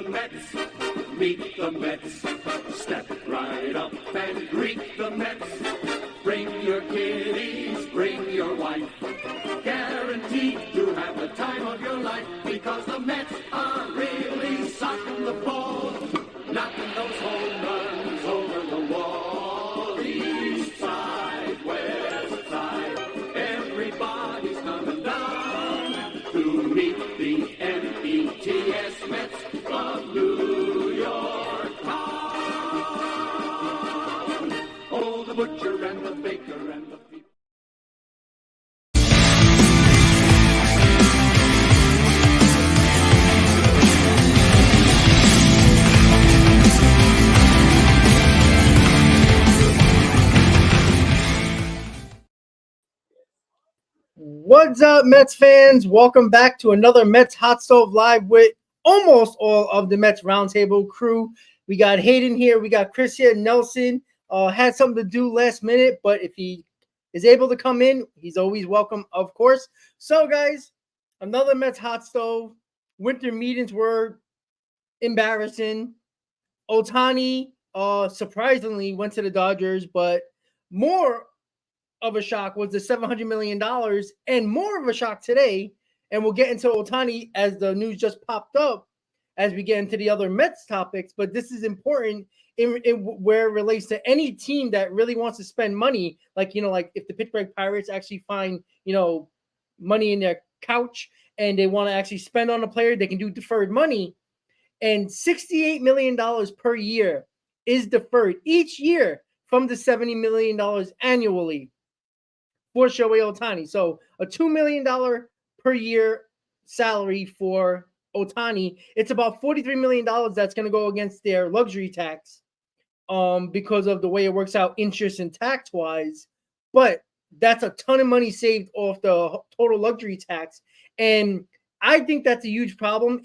the Mets, meet the Mets. Step right up and greet the Mets. Bring your kiddies, bring your wife. Guaranteed to have the time of your life, because the Mets are really socking the ball, knocking those home runs over the wall. East side, west side, everybody's coming down to meet the METS Mets of New York town. Oh, the butcher and the baker and the people. What's up, Mets fans? Welcome back to another Mets Hot Stove Live with almost all of the Mets Roundtable crew. We got Hayden here. We got Chris here. Nelson had something to do last minute, but if he is able to come in, he's always welcome, of course. So, guys, another Mets Hot Stove. Winter meetings were embarrassing. Ohtani surprisingly went to the Dodgers, but more of a shock was the $700 million, and more of a shock today, and we'll get into Ohtani as the news just popped up as we get into the other Mets topics, but this is important in where it relates to any team that really wants to spend money, like if the Pittsburgh Pirates actually find money in their couch and they want to actually spend on a player, they can do deferred money, and $68 million per year is deferred each year from the $70 million annually for Shohei Ohtani. So a $2 million per year salary for Ohtani. It's about $43 million that's going to go against their luxury tax because of the way it works out interest and tax-wise. But that's a ton of money saved off the total luxury tax. And I think that's a huge problem.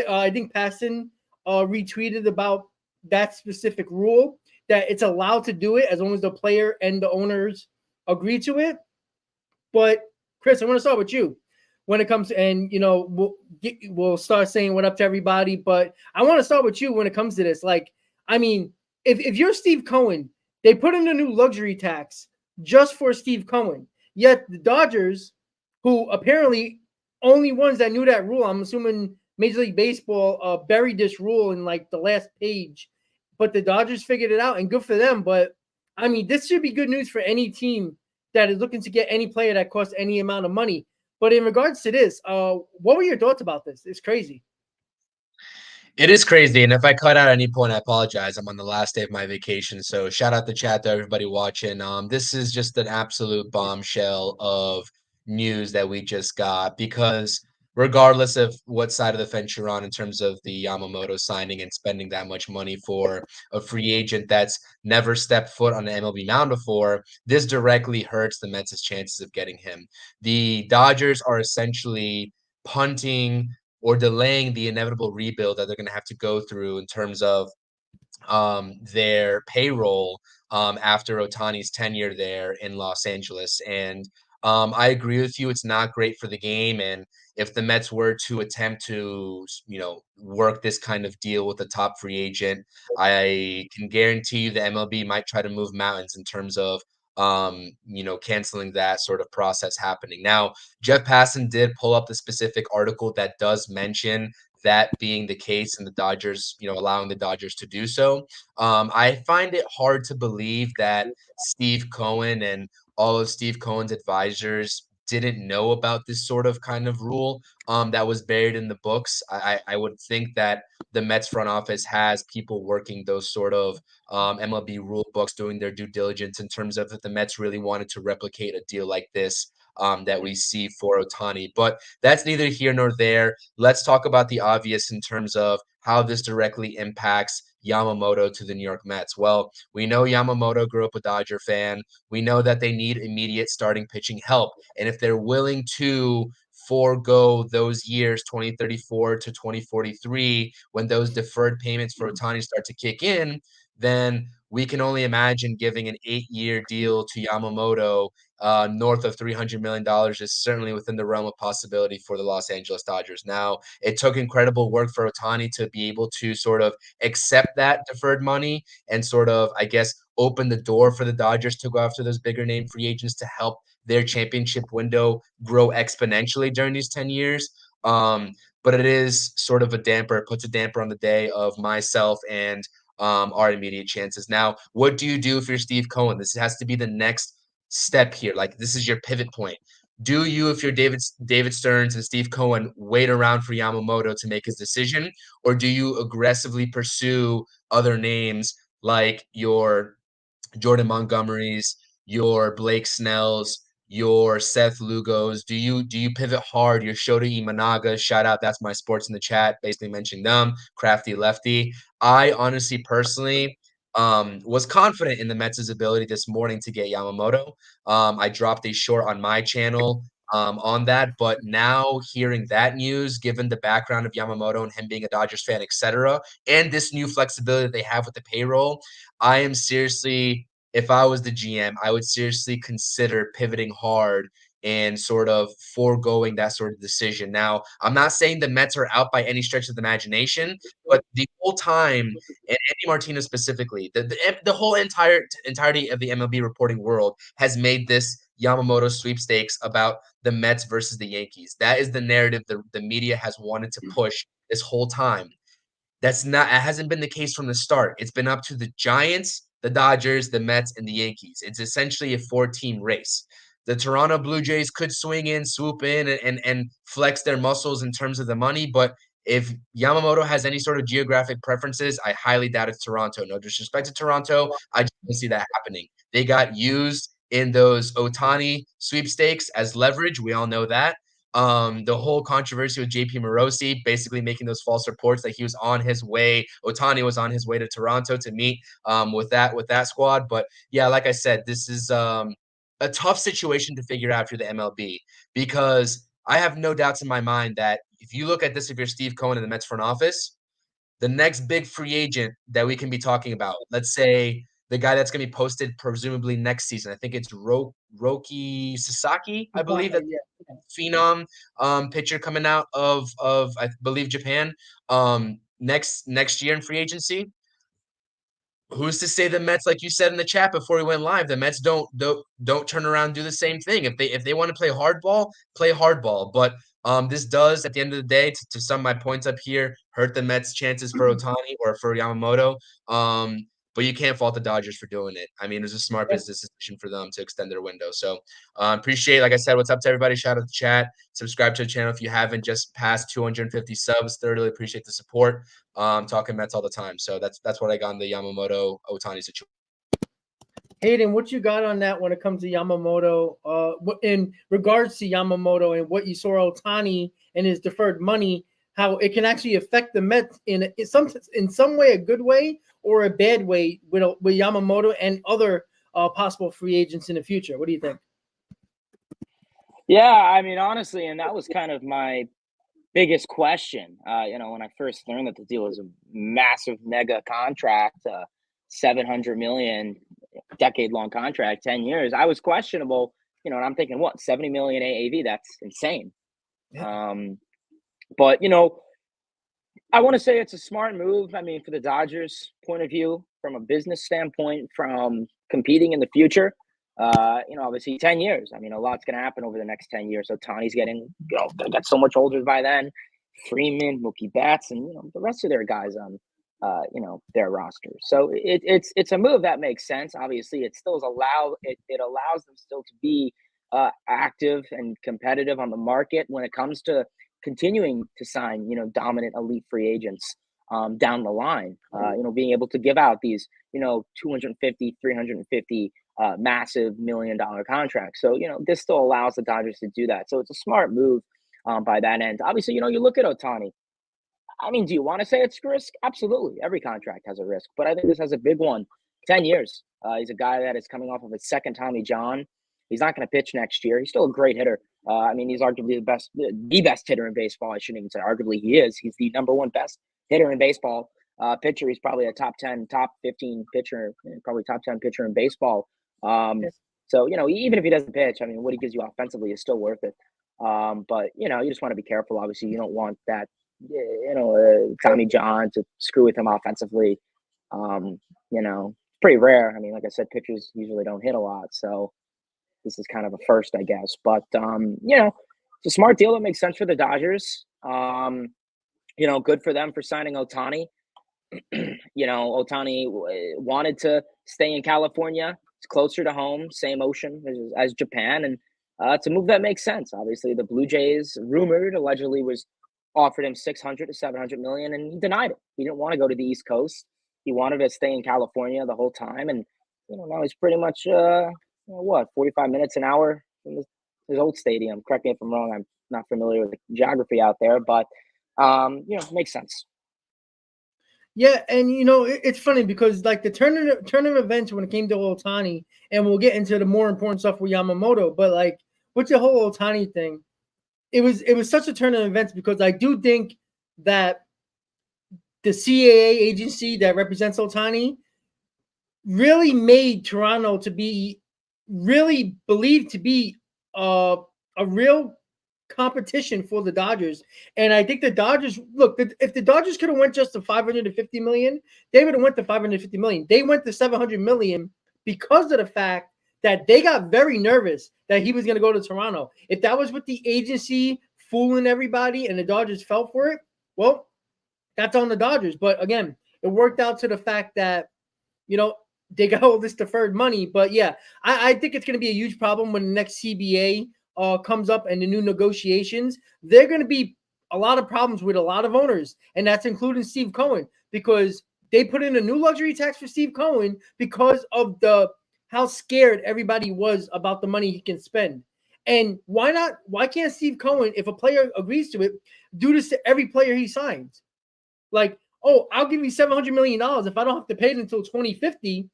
I think Paston retweeted about that specific rule, that it's allowed to do it as long as the player and the owners agree to it. But Chris, I want to start with you when it comes to, and we'll start saying what up to everybody. But I want to start with you when it comes to this. If you're Steve Cohen, they put in a new luxury tax just for Steve Cohen. Yet the Dodgers, who apparently only ones that knew that rule, I'm assuming Major League Baseball buried this rule in the last page. But the Dodgers figured it out, and good for them. But this should be good news for any team that is looking to get any player that costs any amount of money. But in regards to this, what were your thoughts about this? It's crazy. It is crazy, and if I cut out at any point, I apologize. I'm on the last day of my vacation, so shout out the chat to everybody watching. This is just an absolute bombshell of news that we just got, because regardless of what side of the fence you're on in terms of the Yamamoto signing and spending that much money for a free agent that's never stepped foot on an MLB mound before, this directly hurts the Mets' chances of getting him. The Dodgers are essentially punting or delaying the inevitable rebuild that they're going to have to go through in terms of their payroll after Ohtani's tenure there in Los Angeles. And I agree with you. It's not great for the game. And if the Mets were to attempt to, work this kind of deal with a top free agent, I can guarantee you the MLB might try to move mountains in terms of canceling that sort of process happening. Now, Jeff Passan did pull up the specific article that does mention that being the case and the Dodgers, allowing the Dodgers to do so. I find it hard to believe that Steve Cohen and all of Steve Cohen's advisors didn't know about this sort of kind of rule that was buried in the books. I would think that the Mets front office has people working those sort of MLB rule books, doing their due diligence in terms of if the Mets really wanted to replicate a deal like this that we see for Ohtani. But that's neither here nor there. Let's talk about the obvious in terms of how this directly impacts Yamamoto to the New York Mets. Well, we know Yamamoto grew up a Dodger fan. We know that they need immediate starting pitching help. And if they're willing to forego those years, 2034 to 2043, when those deferred payments for Ohtani start to kick in, then we can only imagine giving an 8-year deal to Yamamoto north of $300 million is certainly within the realm of possibility for the Los Angeles Dodgers. Now, it took incredible work for Ohtani to be able to sort of accept that deferred money and sort of, I guess, open the door for the Dodgers to go after those bigger name free agents to help their championship window grow exponentially during these 10 years. But it is sort of a damper. It puts a damper on the day of myself and our immediate chances. Now, what do you do if you're Steve Cohen? This has to be the next step here. Like, this is your pivot point. Do you, if you're David Stearns and Steve Cohen, wait around for Yamamoto to make his decision, or do you aggressively pursue other names like your Jordan Montgomerys, your Blake Snells, your Seth Lugos? Do you pivot hard? Your Shota Imanaga, shout out, that's my sports in the chat, basically mentioning them, crafty lefty. I honestly, personally, was confident in the Mets' ability this morning to get Yamamoto. I dropped a short on my channel on that, but now hearing that news, given the background of Yamamoto and him being a Dodgers fan, etc., and this new flexibility that they have with the payroll, I am seriously, if I was the GM, I would seriously consider pivoting hard and sort of foregoing that sort of decision. Now, I'm not saying the Mets are out by any stretch of the imagination, but the whole time, and Andy Martinez specifically, the whole entirety of the MLB reporting world has made this Yamamoto sweepstakes about the Mets versus the Yankees. That is the narrative the media has wanted to push this whole time. It hasn't been the case from the start. It's been up to the Giants, the Dodgers, the Mets, and the Yankees. It's essentially a 4-team race. The Toronto Blue Jays could swing in, swoop in, and flex their muscles in terms of the money. But if Yamamoto has any sort of geographic preferences, I highly doubt it's Toronto. No disrespect to Toronto, I just don't see that happening. They got used in those Ohtani sweepstakes as leverage. We all know that. The whole controversy with JP Morosi basically making those false reports that he was on his way, Ohtani was on his way to Toronto to meet with that squad. But yeah, like I said, this is a tough situation to figure out for the MLB, because I have no doubts in my mind that if you look at this, if you're Steve Cohen in the Mets front office, the next big free agent that we can be talking about, let's say the guy that's going to be posted presumably next season, I think it's Roki Sasaki, I believe, that's phenom pitcher coming out of I believe Japan next year in free agency. Who's to say the Mets, like you said in the chat before we went live, the Mets don't turn around and do the same thing. If they want to play hardball, play hardball. But this does, at the end of the day, to sum my points up here, hurt the Mets' chances for Ohtani or for Yamamoto. But you can't fault the Dodgers for doing it. I mean, it was a smart business decision for them to extend their window. So appreciate, like I said, what's up to everybody. Shout out to the chat. Subscribe to the channel if you haven't. Just passed 250 subs. Thoroughly appreciate the support. Talking Mets all the time. So that's what I got on the Yamamoto Ohtani situation. Hayden, what you got on that when it comes to Yamamoto? In regards to Yamamoto and what you saw Ohtani and his deferred money, how it can actually affect the Mets in some way, a good way or a bad way with Yamamoto and other possible free agents in the future. What do you think? Yeah, I mean, honestly, and that was kind of my biggest question. When I first learned that the deal was a massive mega contract, $700 million, decade-long contract, 10 years, I was questionable. And I'm thinking, what, $70 million AAV? That's insane. Yeah. But I want to say it's a smart move. I mean, for the Dodgers' point of view, from a business standpoint, from competing in the future. Obviously 10 years. I mean, a lot's going to happen over the next 10 years. So Tony's getting, going to get so much older by then. Freeman, Mookie Betts, and the rest of their guys on, their roster. So it's a move that makes sense. Obviously, it still it allows them still to be active and competitive on the market when it comes to continuing to sign, dominant elite free agents down the line. Being able to give out these, 250, 350 massive $1 million contract. So, this still allows the Dodgers to do that. So it's a smart move by that end. Obviously, you look at Ohtani. I mean, do you want to say it's risk? Absolutely. Every contract has a risk, but I think this has a big one. 10 years. He's a guy that is coming off of his second Tommy John. He's not going to pitch next year. He's still a great hitter. He's arguably the best hitter in baseball. I shouldn't even say arguably he is. He's the number one best hitter in baseball. pitcher. He's probably a top 10, top 15 pitcher, probably top 10 pitcher in baseball. So, even if he doesn't pitch, I mean, what he gives you offensively is still worth it. But, you just want to be careful. Obviously, you don't want that, Tommy John to screw with him offensively. Pretty rare. I mean, like I said, pitchers usually don't hit a lot. So this is kind of a first, I guess. But, it's a smart deal that makes sense for the Dodgers. Good for them for signing Ohtani. Ohtani wanted to stay in California. It's closer to home, same ocean as Japan. And it's a move that makes sense. Obviously, the Blue Jays allegedly was offered him 600 to 700 million, and he denied it. He didn't want to go to the East Coast. He wanted to stay in California the whole time. And, now he's pretty much, 45 minutes, an hour from his old stadium. Correct me if I'm wrong. I'm not familiar with the geography out there, but, it makes sense. Yeah, and it's funny because like the turn of events when it came to Ohtani, and we'll get into the more important stuff with Yamamoto, but like with the whole Ohtani thing, it was such a turn of events because I do think that the CAA agency that represents Ohtani really made Toronto to be really believed to be a real competition for the Dodgers. And I think the Dodgers, look, if the Dodgers could have went just to 550 million, they would have went to 550 million. They went to 700 million because of the fact that they got very nervous that he was going to go to Toronto. If that was with the agency fooling everybody and the Dodgers fell for it, well, that's on the Dodgers. But again, it worked out to the fact that, they got all this deferred money. But yeah, I think it's going to be a huge problem when the next CBA comes up and the new negotiations. There are going to be a lot of problems with a lot of owners, and that's including Steve Cohen, because they put in a new luxury tax for Steve Cohen because of how scared everybody was about the money he can spend. And why can't Steve Cohen, if a player agrees to it, do this to every player he signs? Like, oh, I'll give you $700 million if I don't have to pay it until 2050.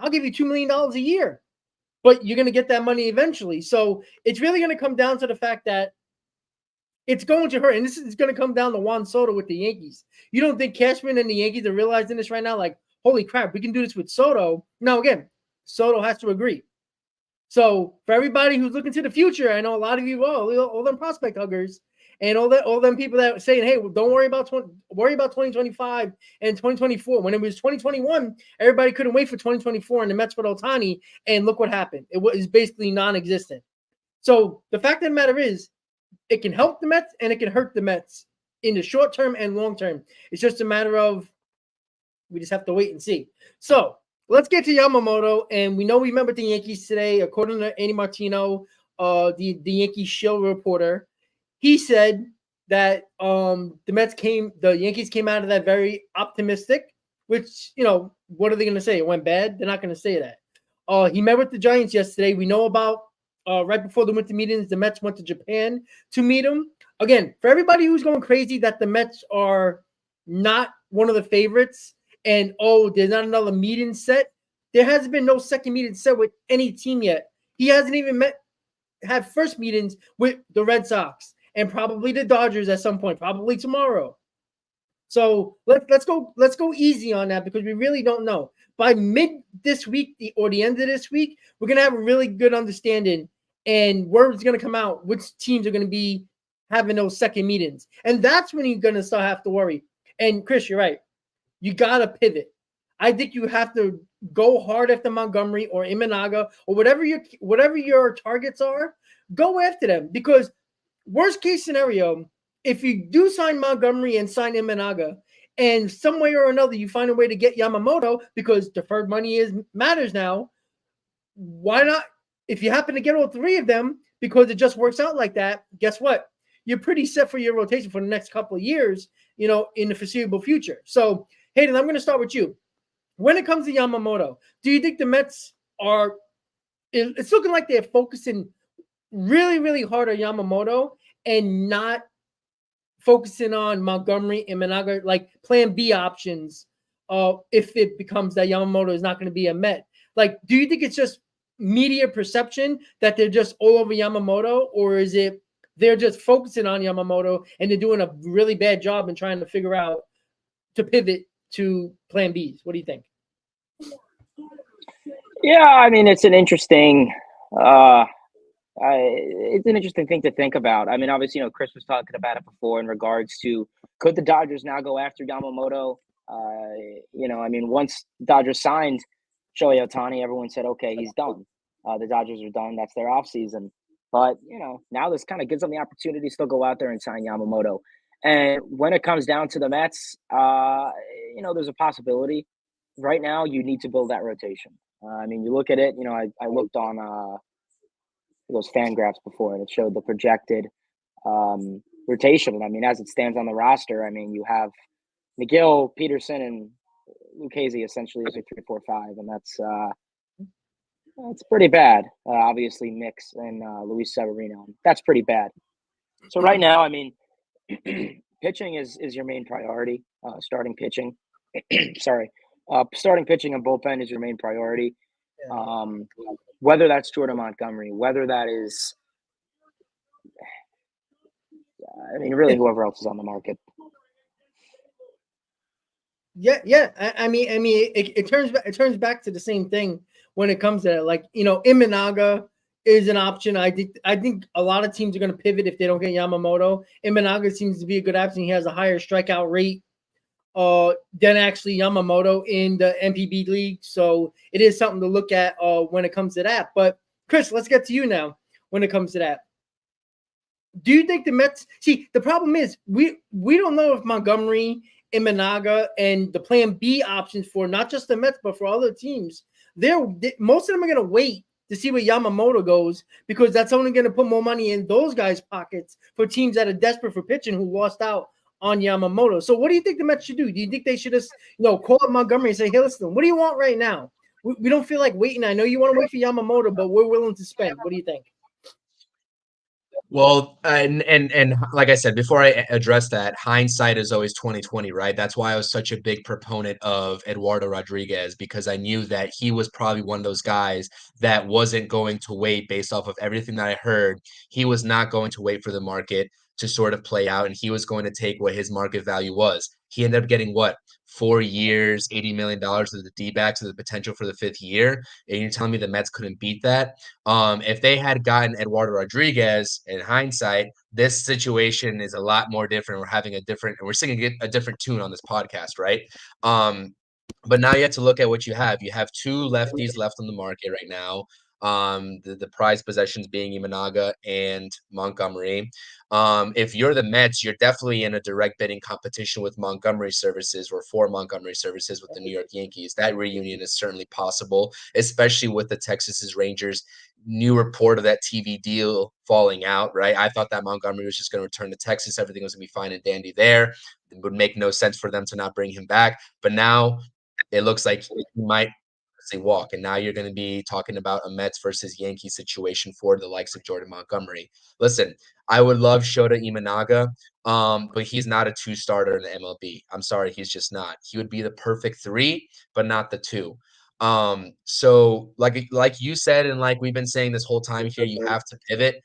I'll give you $2 million a year. But you're going to get that money eventually. So it's really going to come down to the fact that it's going to hurt. And this is going to come down to Juan Soto with the Yankees. You don't think Cashman and the Yankees are realizing this right now? Like, holy crap, we can do this with Soto. Now, again, Soto has to agree. So for everybody who's looking to the future, I know a lot of you, all them prospect huggers, and all them people that are saying, hey, well, don't worry about 2025 and 2024. When it was 2021, everybody couldn't wait for 2024 and the Mets with Ohtani, and look what happened. It was basically non-existent. So the fact of the matter is, it can help the Mets and it can hurt the Mets in the short term and long term. It's just a matter of we just have to wait and see. So let's get to Yamamoto, and we know we met with the Yankees today, according to Andy Martino, the Yankees show reporter. He said that the Yankees came out of that very optimistic, which, what are they going to say? It went bad? They're not going to say that. He met with the Giants yesterday. We know about right before the winter meetings, the Mets went to Japan to meet him. Again, for everybody who's going crazy that the Mets are not one of the favorites and, there's not another meeting set, there hasn't been no second meeting set with any team yet. He hasn't even had first meetings with the Red Sox and probably the Dodgers at some point, probably tomorrow. So let's go easy on that because we really don't know. By mid this week or the end of this week, we're gonna have a really good understanding, and word's gonna come out which teams are gonna be having those second meetings, and that's when you're gonna start have to worry. And Chris, you're right. You gotta pivot. I think you have to go hard after Montgomery or Imanaga or whatever your targets are. Go after them, because worst case scenario, if you do sign Montgomery and sign Imanaga, and some way or another you find a way to get Yamamoto because deferred money matters now, why not? If you happen to get all three of them because it just works out like that, guess what? You're pretty set for your rotation for the next couple of years, in the foreseeable future. So, Hayden, I'm going to start with you. When it comes to Yamamoto, do you think the Mets are – it's looking like they're focusing really, really hard on Yamamoto and not focusing on Montgomery and Imanaga, like plan B options if it becomes that Yamamoto is not going to be a Met? Like, do you think it's just media perception that they're just all over Yamamoto, or is it they're just focusing on Yamamoto and they're doing a really bad job in trying to figure out to pivot to plan Bs. What do you think? Yeah, I mean, it's an interesting thing to think about. I mean, obviously, Chris was talking about it before in regards to could the Dodgers now go after Yamamoto? I mean, once the Dodgers signed Shohei Ohtani, everyone said, okay, he's done. The Dodgers are done. That's their offseason. But, now this kind of gives them the opportunity to still go out there and sign Yamamoto. And when it comes down to the Mets, there's a possibility. Right now, you need to build that rotation. I mean, you look at it, I looked on those fan graphs before, and it showed the projected rotation. And I mean, as it stands on the roster, I mean, you have McGill, Peterson, and Lucchesi essentially as your 3, 4, 5, and that's pretty bad. Obviously, Mix and Luis Severino. That's pretty bad. So right now, I mean, pitching is your main priority. Starting pitching, starting pitching and bullpen is your main priority. Whether that's Jordan Montgomery, whether that is, I mean, really whoever else is on the market. Yeah. I mean, it turns back to the same thing when it comes to that. Like, Imanaga is an option. I think a lot of teams are going to pivot if they don't get Yamamoto. Imanaga seems to be a good option. He has a higher strikeout rate than actually Yamamoto in the MPB league. So it is something to look at when it comes to that. But Chris, let's get to you now when it comes to that. Do you think the Mets – see, the problem is we don't know if Montgomery, Imanaga, and the plan B options for not just the Mets but for other teams, most of them are going to wait to see where Yamamoto goes because that's only going to put more money in those guys' pockets for teams that are desperate for pitching who lost out on Yamamoto. So what do you think the Mets should do? Do you think they should just call up Montgomery and say, hey, listen, what do you want right now? We don't feel like waiting. I know you want to wait for Yamamoto, but we're willing to spend. What do you think? Well, and like I said, before I address that, hindsight is always 2020, right? That's why I was such a big proponent of Eduardo Rodriguez, because I knew that he was probably one of those guys that wasn't going to wait based off of everything that I heard. He was not going to wait for the market to sort of play out, and he was going to take what his market value was. He ended up getting what? 4 years, $80 million of the D-backs with the potential for the 5th year. And you're telling me the Mets couldn't beat that? If they had gotten Eduardo Rodriguez, in hindsight, this situation is a lot more different. We're singing a different tune on this podcast, right? But now you have to look at what you have. You have 2 lefties left on the market right now. The prized possessions being Imanaga and Montgomery. If you're the Mets, you're definitely in a direct bidding competition with Montgomery services or for Montgomery services with the New York Yankees. That reunion is certainly possible, especially with the Texas Rangers new report of that TV deal falling out, right? I thought that Montgomery was just going to return to Texas. Everything was going to be fine and dandy there. It would make no sense for them to not bring him back. But now it looks like he might walk. And now you're going to be talking about a Mets versus Yankees situation for the likes of Jordan Montgomery. Listen, I would love Shota Imanaga, but he's not a 2-starter in the MLB. I'm sorry, he's just not. He would be the perfect 3, but not the 2. So like you said, and like we've been saying this whole time here, you have to pivot.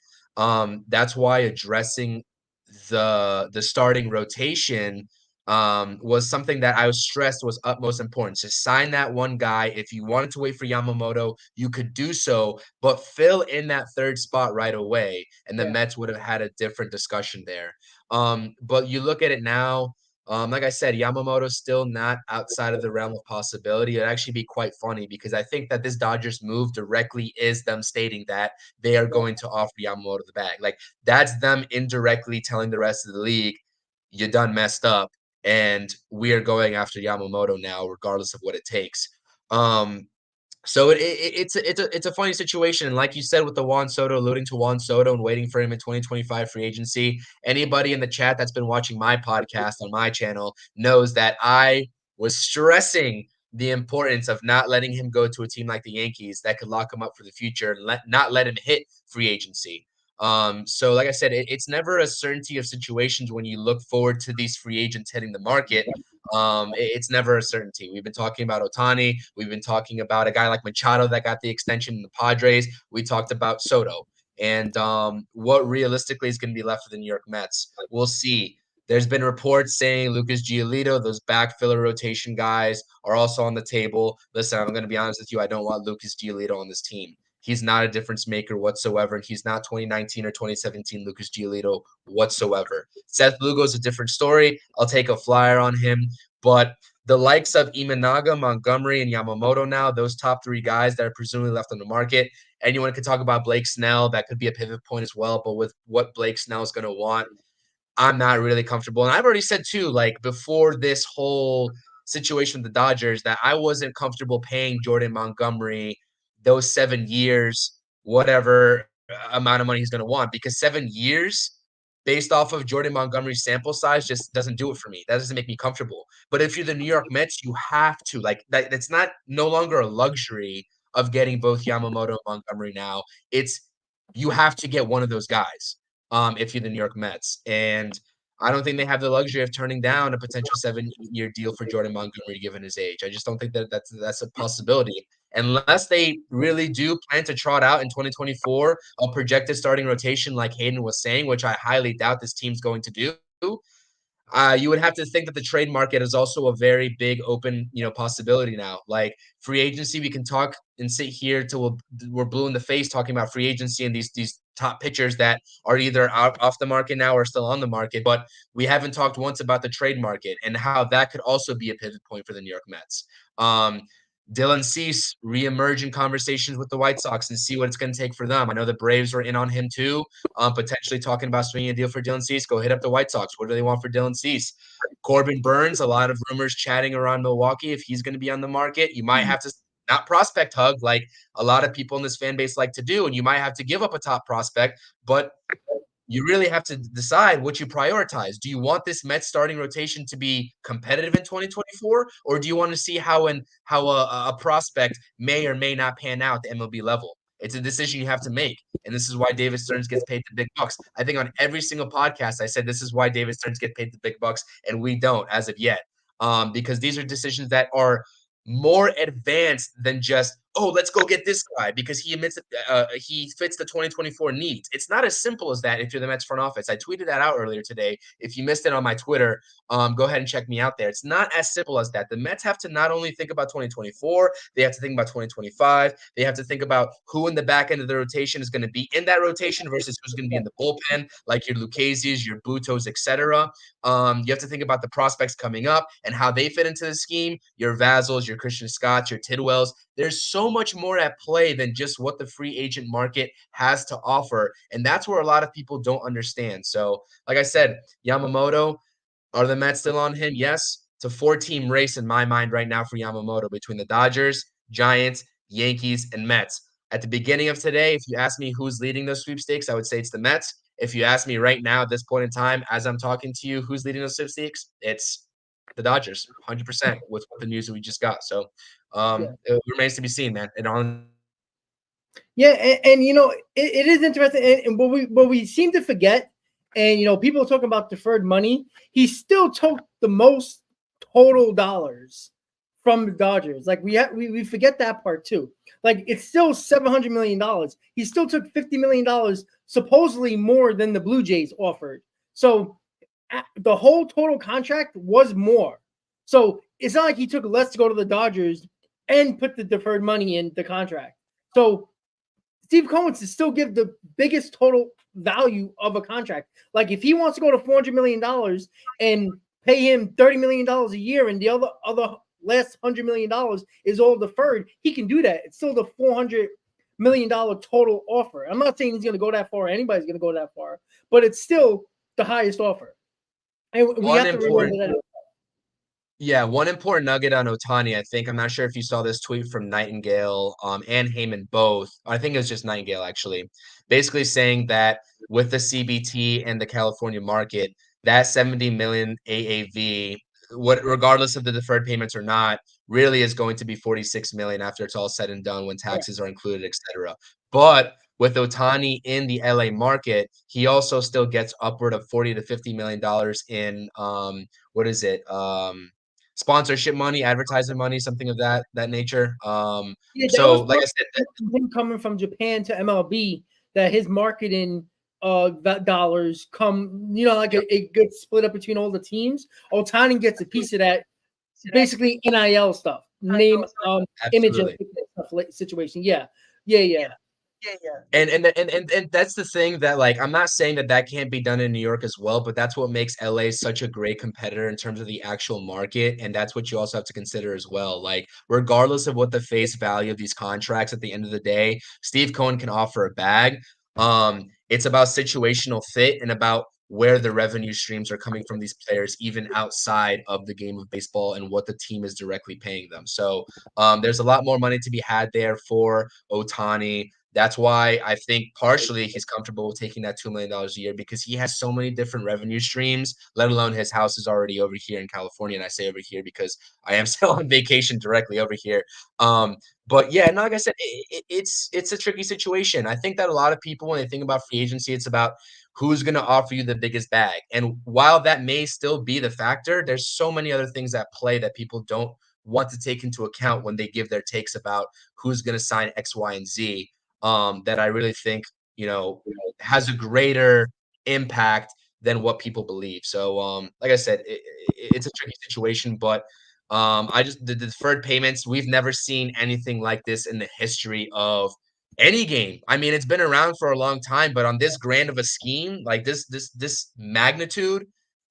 That's why addressing the starting rotation was something that I was stressed was utmost important. To sign that one guy. If you wanted to wait for Yamamoto, you could do so, but fill in that 3rd spot right away, and the Mets would have had a different discussion there. But you look at it now, like I said, Yamamoto's still not outside of the realm of possibility. It'd actually be quite funny because I think that this Dodgers move directly is them stating that they are going to offer Yamamoto the bag. Like, that's them indirectly telling the rest of the league, you done messed up, and we are going after Yamamoto now, regardless of what it takes. So it's a funny situation, and like you said with the Juan Soto, alluding to Juan Soto and waiting for him in 2025 free agency. Anybody in the chat that's been watching my podcast on my channel knows that I was stressing the importance of not letting him go to a team like the Yankees that could lock him up for the future and not let him hit free agency. So like I said, it's never a certainty of situations when you look forward to these free agents hitting the market. It's never a certainty. We've been talking about Ohtani. We've been talking about a guy like Machado that got the extension in the Padres. We talked about Soto. And what realistically is going to be left for the New York Mets. We'll see. There's been reports saying Lucas Giolito, those back filler rotation guys, are also on the table. Listen, I'm going to be honest with you. I don't want Lucas Giolito on this team. He's not a difference maker whatsoever. And he's not 2019 or 2017 Lucas Giolito whatsoever. Seth Lugo is a different story. I'll take a flyer on him. But the likes of Imanaga, Montgomery, and Yamamoto now, those top three guys that are presumably left on the market. Anyone could talk about Blake Snell. That could be a pivot point as well. But with what Blake Snell is going to want, I'm not really comfortable. And I've already said too, like before this whole situation with the Dodgers, that I wasn't comfortable paying Jordan Montgomery those 7 years, whatever amount of money he's going to want, because 7 years based off of Jordan Montgomery's sample size just doesn't do it for me. That doesn't make me comfortable. But if you're the New York Mets, you have to, like, that. It's not no longer a luxury of getting both Yamamoto and Montgomery now. It's you have to get one of those guys if you're the New York Mets. And I don't think they have the luxury of turning down a potential 7-year deal for Jordan Montgomery given his age. I just don't think that that's a possibility unless they really do plan to trot out in 2024 a projected starting rotation like Hayden was saying, which I highly doubt this team's going to do. You would have to think that the trade market is also a very big open, possibility now. Like free agency, we can talk and sit here till we're blue in the face talking about free agency and these top pitchers that are either off the market now or still on the market. But we haven't talked once about the trade market and how that could also be a pivot point for the New York Mets. Dylan Cease reemerge in conversations with the White Sox and see what it's going to take for them. I know the Braves were in on him too, potentially talking about swinging a deal for Dylan Cease. Go hit up the White Sox. What do they want for Dylan Cease? Corbin Burns, a lot of rumors chatting around Milwaukee if he's going to be on the market. You might have to not prospect hug like a lot of people in this fan base like to do, and you might have to give up a top prospect, but you really have to decide what you prioritize. Do you want this Mets starting rotation to be competitive in 2024, or do you want to see how a prospect may or may not pan out at the MLB level? It's a decision you have to make, and this is why David Stearns gets paid the big bucks. I think on every single podcast I said this is why David Stearns gets paid the big bucks, and we don't as of yet, because these are decisions that are more advanced than just, oh, let's go get this guy because he fits the 2024 needs. It's not as simple as that if you're the Mets front office. I tweeted that out earlier today. If you missed it on my Twitter, go ahead and check me out there. It's not as simple as that. The Mets have to not only think about 2024, they have to think about 2025. They have to think about who in the back end of the rotation is going to be in that rotation versus who's going to be in the bullpen, like your Lucchese's, your Butos, etc. You have to think about the prospects coming up and how they fit into the scheme, your Vazels, your Christian Scotts, your Tidwells. There's so much more at play than just what the free agent market has to offer. And that's where a lot of people don't understand. So, like I said, Yamamoto, are the Mets still on him? Yes. It's a 4-team race in my mind right now for Yamamoto between the Dodgers, Giants, Yankees, and Mets. At the beginning of today, if you ask me who's leading those sweepstakes, I would say it's the Mets. If you ask me right now at this point in time, as I'm talking to you, who's leading those sweepstakes, it's the Dodgers, 100% with the news that we just got. So it remains to be seen, man. And it is interesting. And what we seem to forget, and people talking about deferred money, he still took the most total dollars from the Dodgers. Like we forget that part too. Like it's still $700 million. He still took $50 million, supposedly more than the Blue Jays offered. So the whole total contract was more. So it's not like he took less to go to the Dodgers and put the deferred money in the contract. So Steve Cohen to still give the biggest total value of a contract. Like if he wants to go to $400 million and pay him $30 million a year and the other last $100 million is all deferred, he can do that. It's still the $400 million total offer. I'm not saying he's going to go that far. Anybody's going to go that far, but it's still the highest offer. And we have to remember that. Yeah, one important nugget on Ohtani, I think. I'm not sure if you saw this tweet from Nightingale and Heyman both. I think it was just Nightingale, actually. Basically saying that with the CBT and the California market, that 70 million AAV, regardless of the deferred payments or not, really is going to be 46 million after it's all said and done when taxes are included, etc. But with Ohtani in the LA market, he also still gets upward of $40 to $50 million in sponsorship money, advertising money, something of that nature. So like I said, him coming from Japan to MLB, that his marketing dollars come, like it gets split up between all the teams. Ohtani gets a piece of that, basically NIL stuff, name, image, and Absolutely. situation. Yeah. And that's the thing that, like, I'm not saying that can't be done in New York as well, but that's what makes LA such a great competitor in terms of the actual market, and that's what you also have to consider as well. Like, regardless of what the face value of these contracts, at the end of the day, Steve Cohen can offer a bag. It's about situational fit and about where the revenue streams are coming from these players, even outside of the game of baseball, and what the team is directly paying them. So there's a lot more money to be had there for Ohtani. That's why I think partially he's comfortable with taking that $2 million a year, because he has so many different revenue streams, let alone his house is already over here in California. And I say over here because I am still on vacation directly over here. But yeah, no, like I said, it's a tricky situation. I think that a lot of people, when they think about free agency, it's about who's going to offer you the biggest bag. And while that may still be the factor, there's so many other things at play that people don't want to take into account when they give their takes about who's going to sign X, Y, and Z. That I really think, has a greater impact than what people believe. So, like I said, it's a tricky situation, but the deferred payments, we've never seen anything like this in the history of any game. I mean, it's been around for a long time, but on this grand of a scheme, like this magnitude,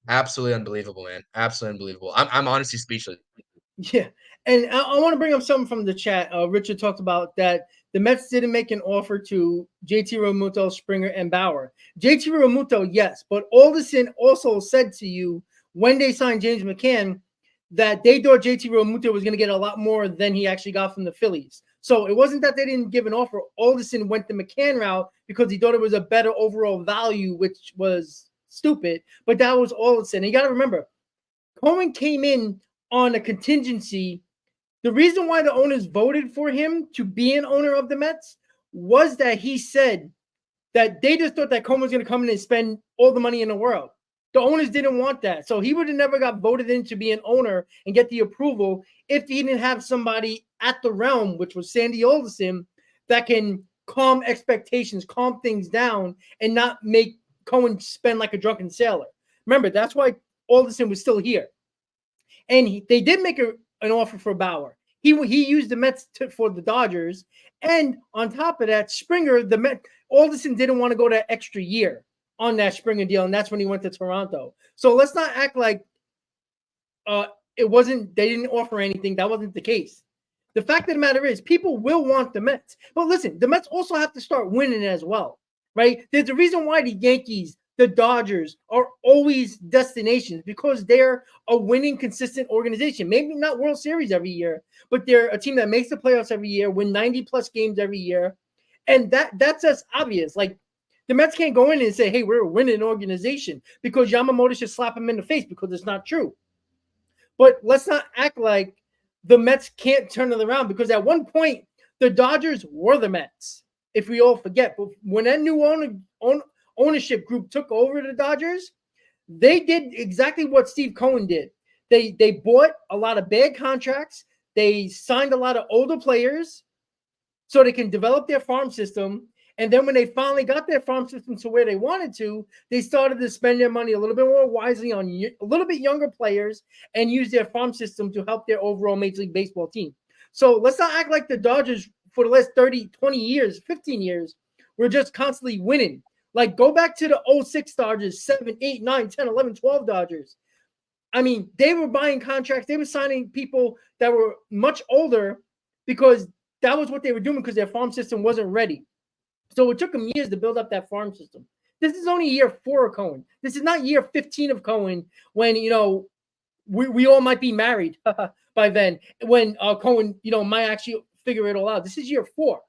absolutely unbelievable, man. Absolutely unbelievable. I'm honestly speechless. Yeah. And I want to bring up something from the chat. Richard talked about that the Mets didn't make an offer to JT Realmuto, Springer, and Bauer. JT Realmuto, yes, but Alderson also said to you when they signed James McCann that they thought JT Realmuto was going to get a lot more than he actually got from the Phillies. So it wasn't that they didn't give an offer. Alderson went the McCann route because he thought it was a better overall value, which was stupid. But that was Alderson. And you got to remember, Cohen came in on a contingency. The reason why the owners voted for him to be an owner of the Mets was that he said that they just thought that Cohen was going to come in and spend all the money in the world. The owners didn't want that. So he would have never got voted in to be an owner and get the approval if he didn't have somebody at the realm, which was Sandy Alderson, that can calm expectations, calm things down, and not make Cohen spend like a drunken sailor. Remember, that's why Alderson was still here. And they did make an offer for Bauer. He used the Mets for the Dodgers. And on top of that, Springer, Alderson didn't want to go that extra year on that Springer deal, and that's when he went to Toronto. So let's not act like they didn't offer anything. That wasn't the case. The fact of the matter is, people will want the Mets. But listen, the Mets also have to start winning as well, right? There's a reason why the Yankees, the Dodgers are always destinations, because they're a winning, consistent organization. Maybe not World Series every year, but they're a team that makes the playoffs every year, win 90-plus games every year. And that's just obvious. Like, the Mets can't go in and say, hey, we're a winning organization, because Yamamoto should slap him in the face, because it's not true. But let's not act like the Mets can't turn it around, because at one point, the Dodgers were the Mets, if we all forget. But when that new ownership group took over the Dodgers, they did exactly what Steve Cohen did. They bought a lot of bad contracts. They signed a lot of older players so they can develop their farm system. And then when they finally got their farm system to where they wanted to, they started to spend their money a little bit more wisely on a little bit younger players and use their farm system to help their overall Major League Baseball team. So let's not act like the Dodgers for the last 30, 20 years, 15 years, were just constantly winning. Like, go back to the 06 Dodgers, 7, 8, 9, 10, 11, 12 Dodgers. I mean, they were buying contracts. They were signing people that were much older because that was what they were doing, because their farm system wasn't ready. So it took them years to build up that farm system. This is only year 4 of Cohen. This is not year 15 of Cohen, when, we all might be married by then, when Cohen, might actually figure it all out. This is year 4.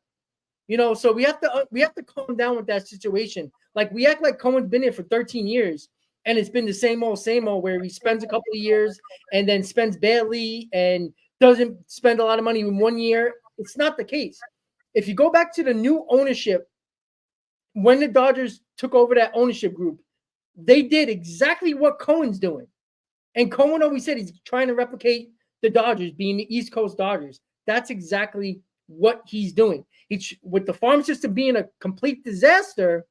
So we have to calm down with that situation. Like, we act like Cohen's been here for 13 years and it's been the same old, where he spends a couple of years and then spends badly and doesn't spend a lot of money in 1 year. It's not the case. If you go back to the new ownership, when the Dodgers took over that ownership group, they did exactly what Cohen's doing. And Cohen always said he's trying to replicate the Dodgers, being the East Coast Dodgers. That's exactly what he's doing. With the farm system being a complete disaster,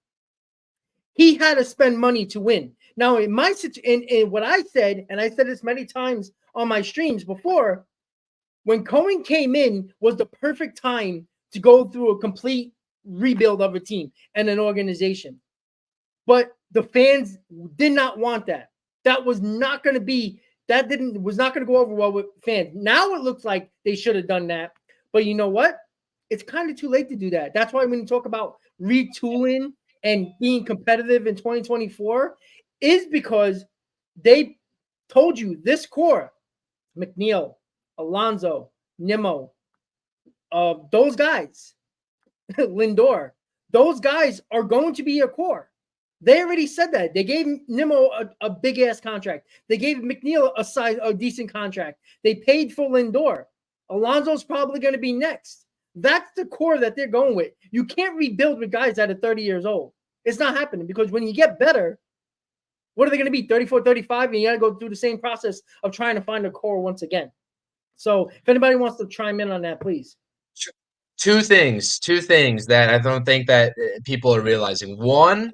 He had to spend money to win. Now, in my in what I said, and I said this many times on my streams before, when Cohen came in was the perfect time to go through a complete rebuild of a team and an organization. But the fans did not want that. That was not going to be, was not going to go over well with fans. Now it looks like they should have done that. But you know what? It's kind of too late to do that. That's why when you talk about retooling and being competitive in 2024 is because they told you this core, McNeil, Alonso, Nimmo, those guys, Lindor, those guys are going to be a core. They already said that. They gave Nimmo a big ass contract. They gave McNeil a decent contract. They paid for Lindor. Alonso's probably going to be next. That's the core that they're going with. You can't rebuild with guys that are 30 years old. It's not happening because when you get better, what are they going to be? 34, 35, and you got to go through the same process of trying to find a core once again. So if anybody wants to chime in on that, please. Two things that I don't think that people are realizing. One,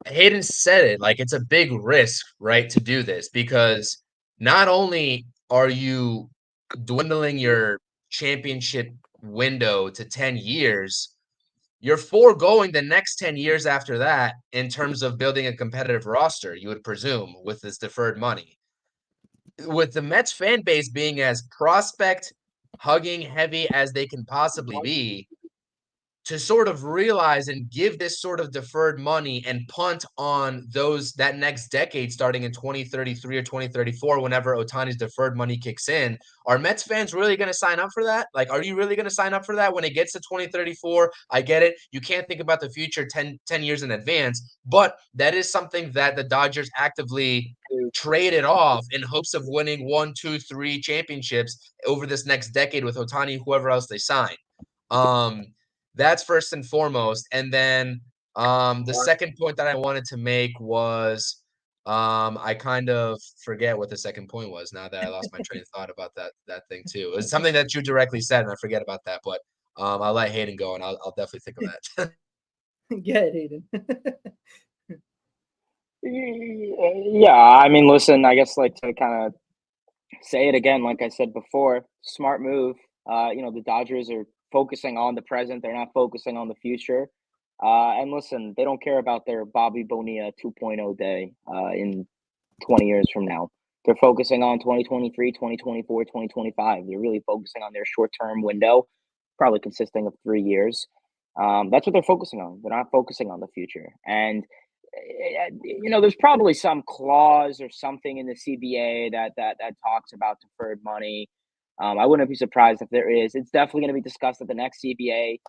Hayden said it, like it's a big risk, right, to do this because not only are you dwindling your championship window to 10 years, you're foregoing the next 10 years after that in terms of building a competitive roster, you would presume, with this deferred money. With the Mets fan base being as prospect hugging heavy as they can possibly be, to sort of realize and give this sort of deferred money and punt on that next decade starting in 2033 or 2034, whenever Ohtani's deferred money kicks in, are Mets fans really going to sign up for that? Like, are you really going to sign up for that when it gets to 2034? I get it. You can't think about the future 10 years in advance, but that is something that the Dodgers actively traded off in hopes of winning 1, 2, 3 championships over this next decade with Ohtani, whoever else they sign. That's first and foremost. And then the second point that I wanted to make was I kind of forget what the second point was now that I lost my train of thought about that thing too. It was something that you directly said, and I forget about that. But I'll let Hayden go, and I'll definitely think of that. Get it, Hayden. Yeah, I mean, listen, I guess like to kind of say it again, like I said before, smart move. The Dodgers are focusing on the present. They're not focusing on the future. And listen, they don't care about their Bobby Bonilla 2.0 day in 20 years from now. They're focusing on 2023, 2024, 2025. They're really focusing on their short-term window, probably consisting of 3 years. That's what they're focusing on. They're not focusing on the future. And there's probably some clause or something in the CBA that talks about deferred money. I wouldn't be surprised if there is. It's definitely going to be discussed at the next CBA.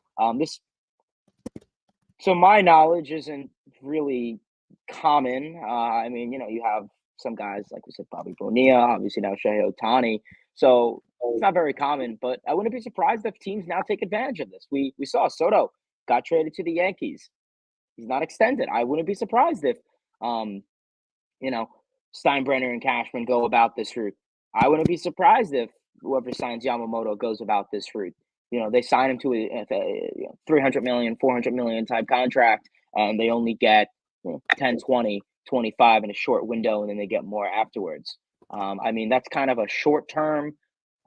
So my knowledge isn't really common. I mean, you have some guys, like we said, Bobby Bonilla, obviously now Shohei Ohtani. So it's not very common, but I wouldn't be surprised if teams now take advantage of this. We saw Soto got traded to the Yankees. He's not extended. I wouldn't be surprised if, Steinbrenner and Cashman go about this route. I wouldn't be surprised if whoever signs Yamamoto goes about this route. They sign him to a $300 million, $400 million type contract, and they only get 10, 20, 25 in a short window, and then they get more afterwards. I mean, that's kind of a short term.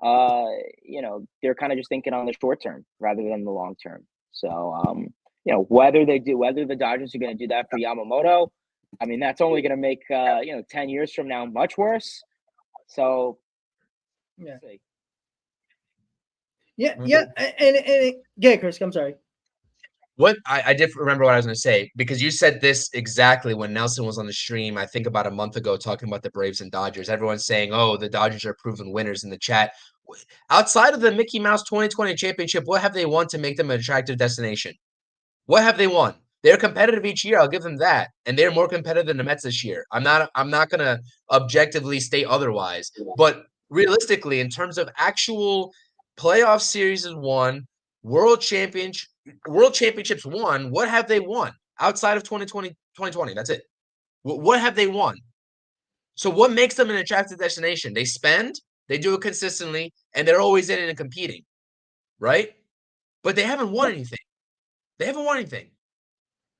They're kind of just thinking on the short term rather than the long term. So, whether the Dodgers are going to do that for Yamamoto, I mean, that's only going to make 10 years from now much worse. So, yeah. Yeah, and yeah, Chris, I'm sorry. What I did remember what I was going to say, because you said this exactly when Nelson was on the stream, I think about a month ago, talking about the Braves and Dodgers. Everyone's saying, oh, the Dodgers are proven winners in the chat. Outside of the Mickey Mouse 2020 championship, what have they won to make them an attractive destination? What have they won? They're competitive each year. I'll give them that. And they're more competitive than the Mets this year. I'm not going to objectively state otherwise. But realistically, in terms of actual playoff series won, World Championships won, what have they won outside of 2020? That's it. What have they won? So what makes them an attractive destination? They spend, they do it consistently, and they're always in it and competing, right? But they haven't won anything. They haven't won anything.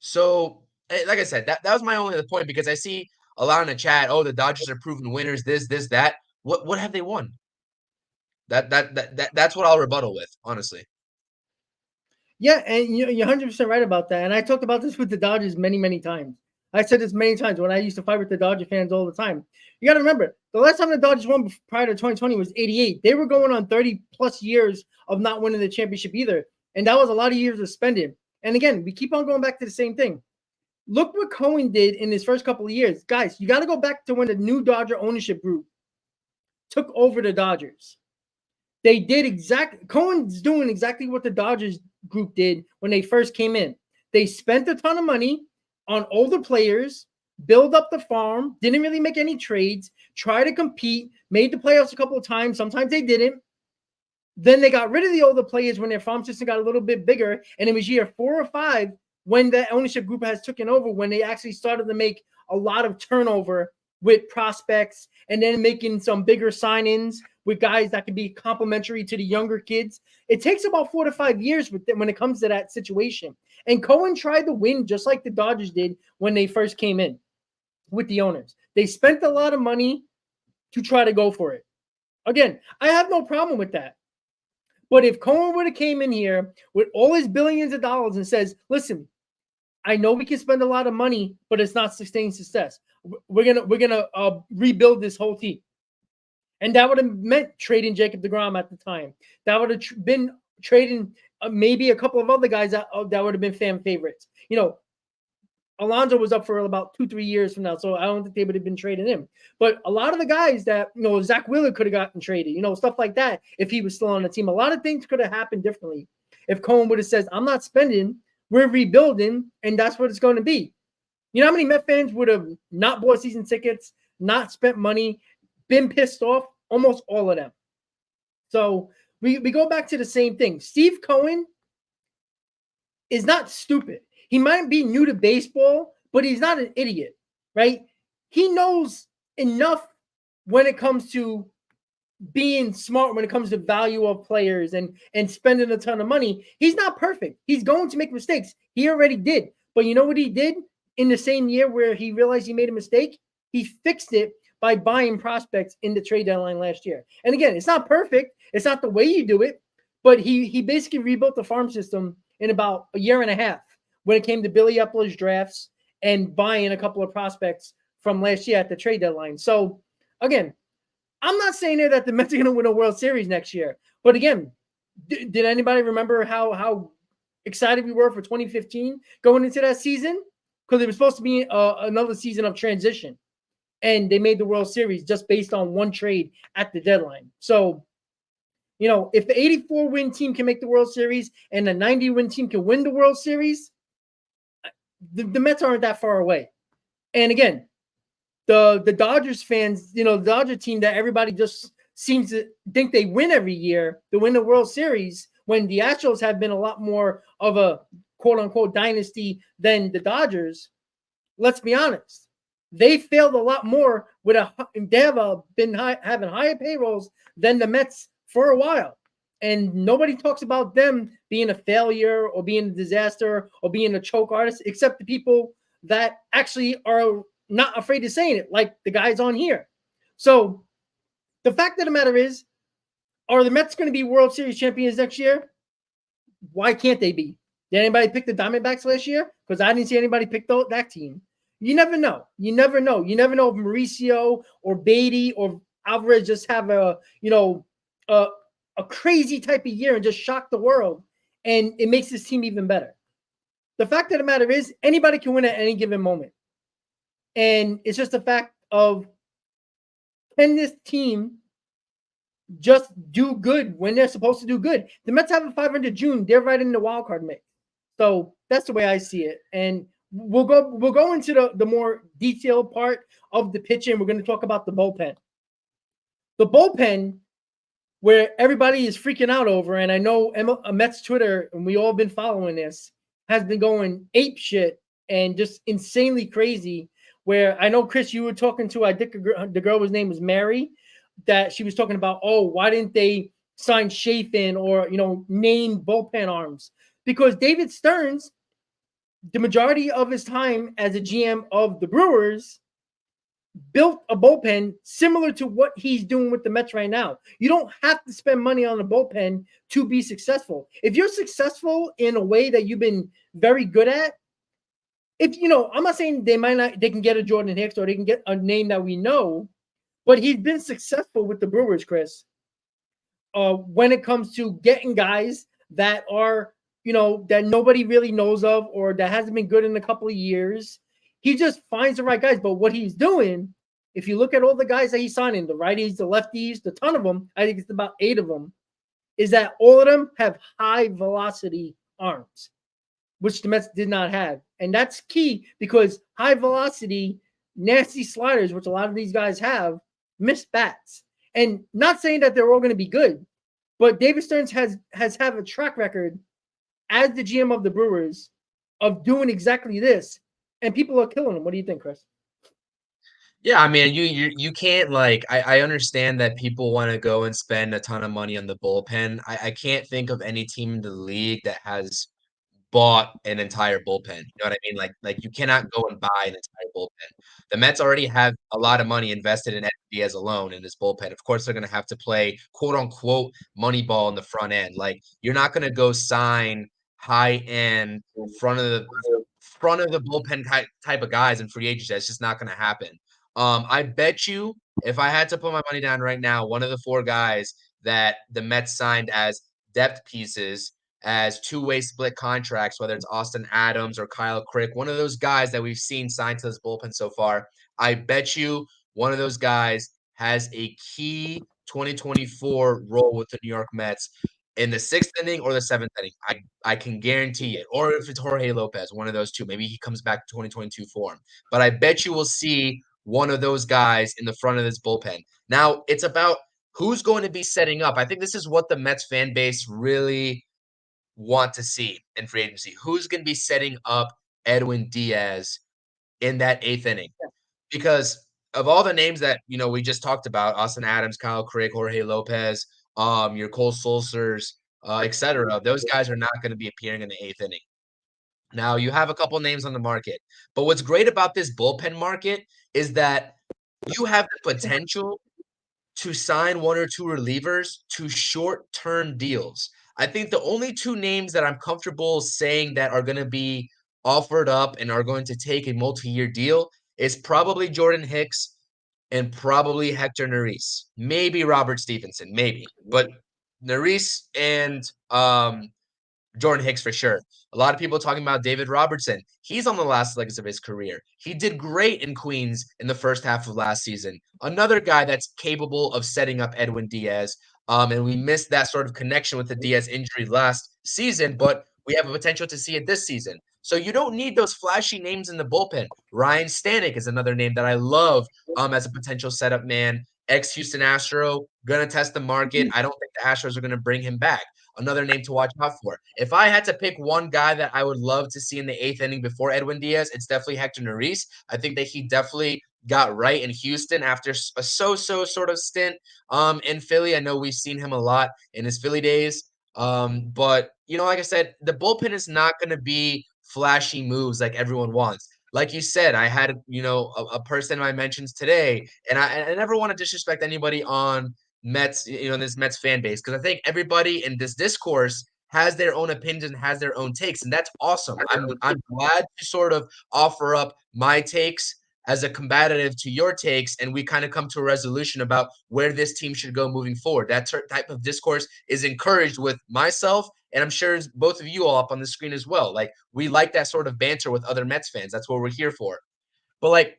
So, like I said, that was my only point because I see a lot in the chat. Oh, the Dodgers are proven winners. This, that. What have they won? That's what I'll rebuttal with, honestly. Yeah, and you're 100% right about that. And I talked about this with the Dodgers many, many times. I said this many times when I used to fight with the Dodger fans all the time. You got to remember, the last time the Dodgers won prior to 2020 was 88. They were going on 30-plus years of not winning the championship either. And that was a lot of years of spending. And again, we keep on going back to the same thing. Look what Cohen did in his first couple of years. Guys, you got to go back to when the new Dodger ownership group took over the Dodgers. They did Cohen's doing exactly what the Dodgers group did when they first came in. They spent a ton of money on older players, build up the farm, didn't really make any trades, try to compete, made the playoffs a couple of times. Sometimes they didn't. Then they got rid of the older players when their farm system got a little bit bigger. And it was year 4 or 5 when the ownership group has taken over, when they actually started to make a lot of turnover with prospects and then making some bigger sign-ins with guys that can be complementary to the younger kids. It takes about 4 to 5 years when it comes to that situation. And Cohen tried to win just like the Dodgers did when they first came in with the owners. They spent a lot of money to try to go for it. Again, I have no problem with that. But if Cohen would have came in here with all his billions of dollars and says, listen, I know we can spend a lot of money, but it's not sustained success. We're gonna rebuild this whole team. And that would have meant trading Jacob deGrom at the time. That would have been trading maybe a couple of other guys that would have been fan favorites. Alonso was up for about 2-3 years from now, so I don't think they would have been trading him. But a lot of the guys that, Zach Wheeler could have gotten traded, stuff like that, if he was still on the team. A lot of things could have happened differently if Cohen would have said, I'm not spending, we're rebuilding, and that's what it's going to be. You know how many Met fans would have not bought season tickets, not spent money, been pissed off? Almost all of them. So we go back to the same thing. Steve Cohen is not stupid. He might be new to baseball, but he's not an idiot, right? He knows enough when it comes to being smart, when it comes to value of players and spending a ton of money. He's not perfect. He's going to make mistakes. He already did. But you know what he did in the same year where he realized he made a mistake? He fixed it by buying prospects in the trade deadline last year. And again, it's not perfect. It's not the way you do it, but he basically rebuilt the farm system in about a year and a half when it came to Billy Epler's drafts and buying a couple of prospects from last year at the trade deadline. So again, I'm not saying there that the Mets are going to win a World Series next year, but again, did anybody remember how excited we were for 2015 going into that season? Because it was supposed to be another season of transition. And they made the World Series just based on one trade at the deadline. So, if the 84-win team can make the World Series and the 90-win team can win the World Series, the Mets aren't that far away. And again, the Dodgers fans, the Dodger team that everybody just seems to think they win every year to win the World Series, when the Astros have been a lot more of a quote-unquote dynasty than the Dodgers, let's be honest. They failed a lot more they have been having higher payrolls than the Mets for a while. And nobody talks about them being a failure or being a disaster or being a choke artist, except the people that actually are not afraid of saying it, like the guys on here. So the fact of the matter is, are the Mets going to be World Series champions next year? Why can't they be? Did anybody pick the Diamondbacks last year? Because I didn't see anybody pick that team. You never know. You never know if Mauricio or Beatty or Alvarez just have a crazy type of year and just shock the world, and it makes this team even better. The fact of the matter is, anybody can win at any given moment. And it's just a fact of, can this team just do good when they're supposed to do good? The Mets have a 500 June. They're right in the wild card mix. So that's the way I see it. And we'll go into the more detailed part of the pitching. We're going to talk about the bullpen. The bullpen, where everybody is freaking out over, and I know Mets Twitter, and we all been following this, has been going ape shit and just insanely crazy. Where I know, Chris, you were talking to, I think the girl, whose name was Mary, that she was talking about, why didn't they sign Chafin or, name bullpen arms? Because David Stearns the majority of his time as a GM of the Brewers built a bullpen similar to what he's doing with the Mets right now. You don't have to spend money on a bullpen to be successful. If you're successful in a way that you've been very good at, if you know, I'm not saying they can get a Jordan Hicks or they can get a name that we know, but he's been successful with the Brewers, Chris. When it comes to getting guys that are, that nobody really knows of or that hasn't been good in a couple of years. He just finds the right guys. But what he's doing, if you look at all the guys that he's signing, the righties, the lefties, the ton of them, I think it's about 8 of them, is that all of them have high velocity arms, which the Mets did not have. And that's key because high velocity, nasty sliders, which a lot of these guys have, miss bats. And not saying that they're all going to be good, but David Stearns has a track record as the GM of the Brewers of doing exactly this, and people are killing him. What do you think, Chris? Yeah, I mean, you can't I understand that people want to go and spend a ton of money on the bullpen. I can't think of any team in the league that has bought an entire bullpen. You know what I mean? Like you cannot go and buy an entire bullpen. The Mets already have a lot of money invested in Edwin Diaz alone in this bullpen. Of course, they're going to have to play quote unquote money ball in the front end. Like you're not going to go sign high end front of the bullpen type of guys in free agency. That's just not going to happen. I bet you if I had to put my money down right now, one of the 4 guys that the Mets signed as depth pieces as two-way split contracts, whether it's Austin Adams or Kyle Crick, one of those guys that we've seen signed to this bullpen so far, I bet you one of those guys has a key 2024 role with the New York Mets in the 6th inning or the 7th inning. I can guarantee it. Or if it's Jorge Lopez, one of those two. Maybe he comes back to 2022 form. But I bet you will see one of those guys in the front of this bullpen. Now, it's about who's going to be setting up. I think this is what the Mets fan base really want to see in free agency. Who's going to be setting up Edwin Diaz in that 8th inning? Because of all the names that, we just talked about, Austin Adams, Kyle Crick, Jorge Lopez, your Cole Sulcers, etc., those guys are not going to be appearing in the 8th inning. Now, you have a couple names on the market. But what's great about this bullpen market is that you have the potential to sign 1 or 2 relievers to short-term deals. I think the only 2 names that I'm comfortable saying that are going to be offered up and are going to take a multi-year deal is probably Jordan Hicks and probably Hector Neris. Maybe Robert Stevenson, maybe. But Neris and Jordan Hicks for sure. A lot of people talking about David Robertson. He's on the last legs of his career. He did great in Queens in the first half of last season. Another guy that's capable of setting up Edwin Diaz. And we missed that sort of connection with the Diaz injury last season, but we have a potential to see it this season. So you don't need those flashy names in the bullpen. Ryan Stanek is another name that I love as a potential setup man. Ex-Houston Astro, going to test the market. I don't think the Astros are going to bring him back. Another name to watch out for. If I had to pick one guy that I would love to see in the 8th inning before Edwin Diaz, it's definitely Hector Neris. I think that he definitely got right in Houston after a so-so sort of stint in Philly. I know we've seen him a lot in his Philly days. But, like I said, the bullpen is not going to be flashy moves like everyone wants. Like you said, I had, a person in my mentions today, and I never want to disrespect anybody on Mets, this Mets fan base, because I think everybody in this discourse has their own opinions and has their own takes, and that's awesome. I'm glad to sort of offer up my takes as a combative to your takes, and we kind of come to a resolution about where this team should go moving forward. That type of discourse is encouraged with myself, and I'm sure both of you all up on the screen as well. Like, we like that sort of banter with other Mets fans. That's what we're here for. But,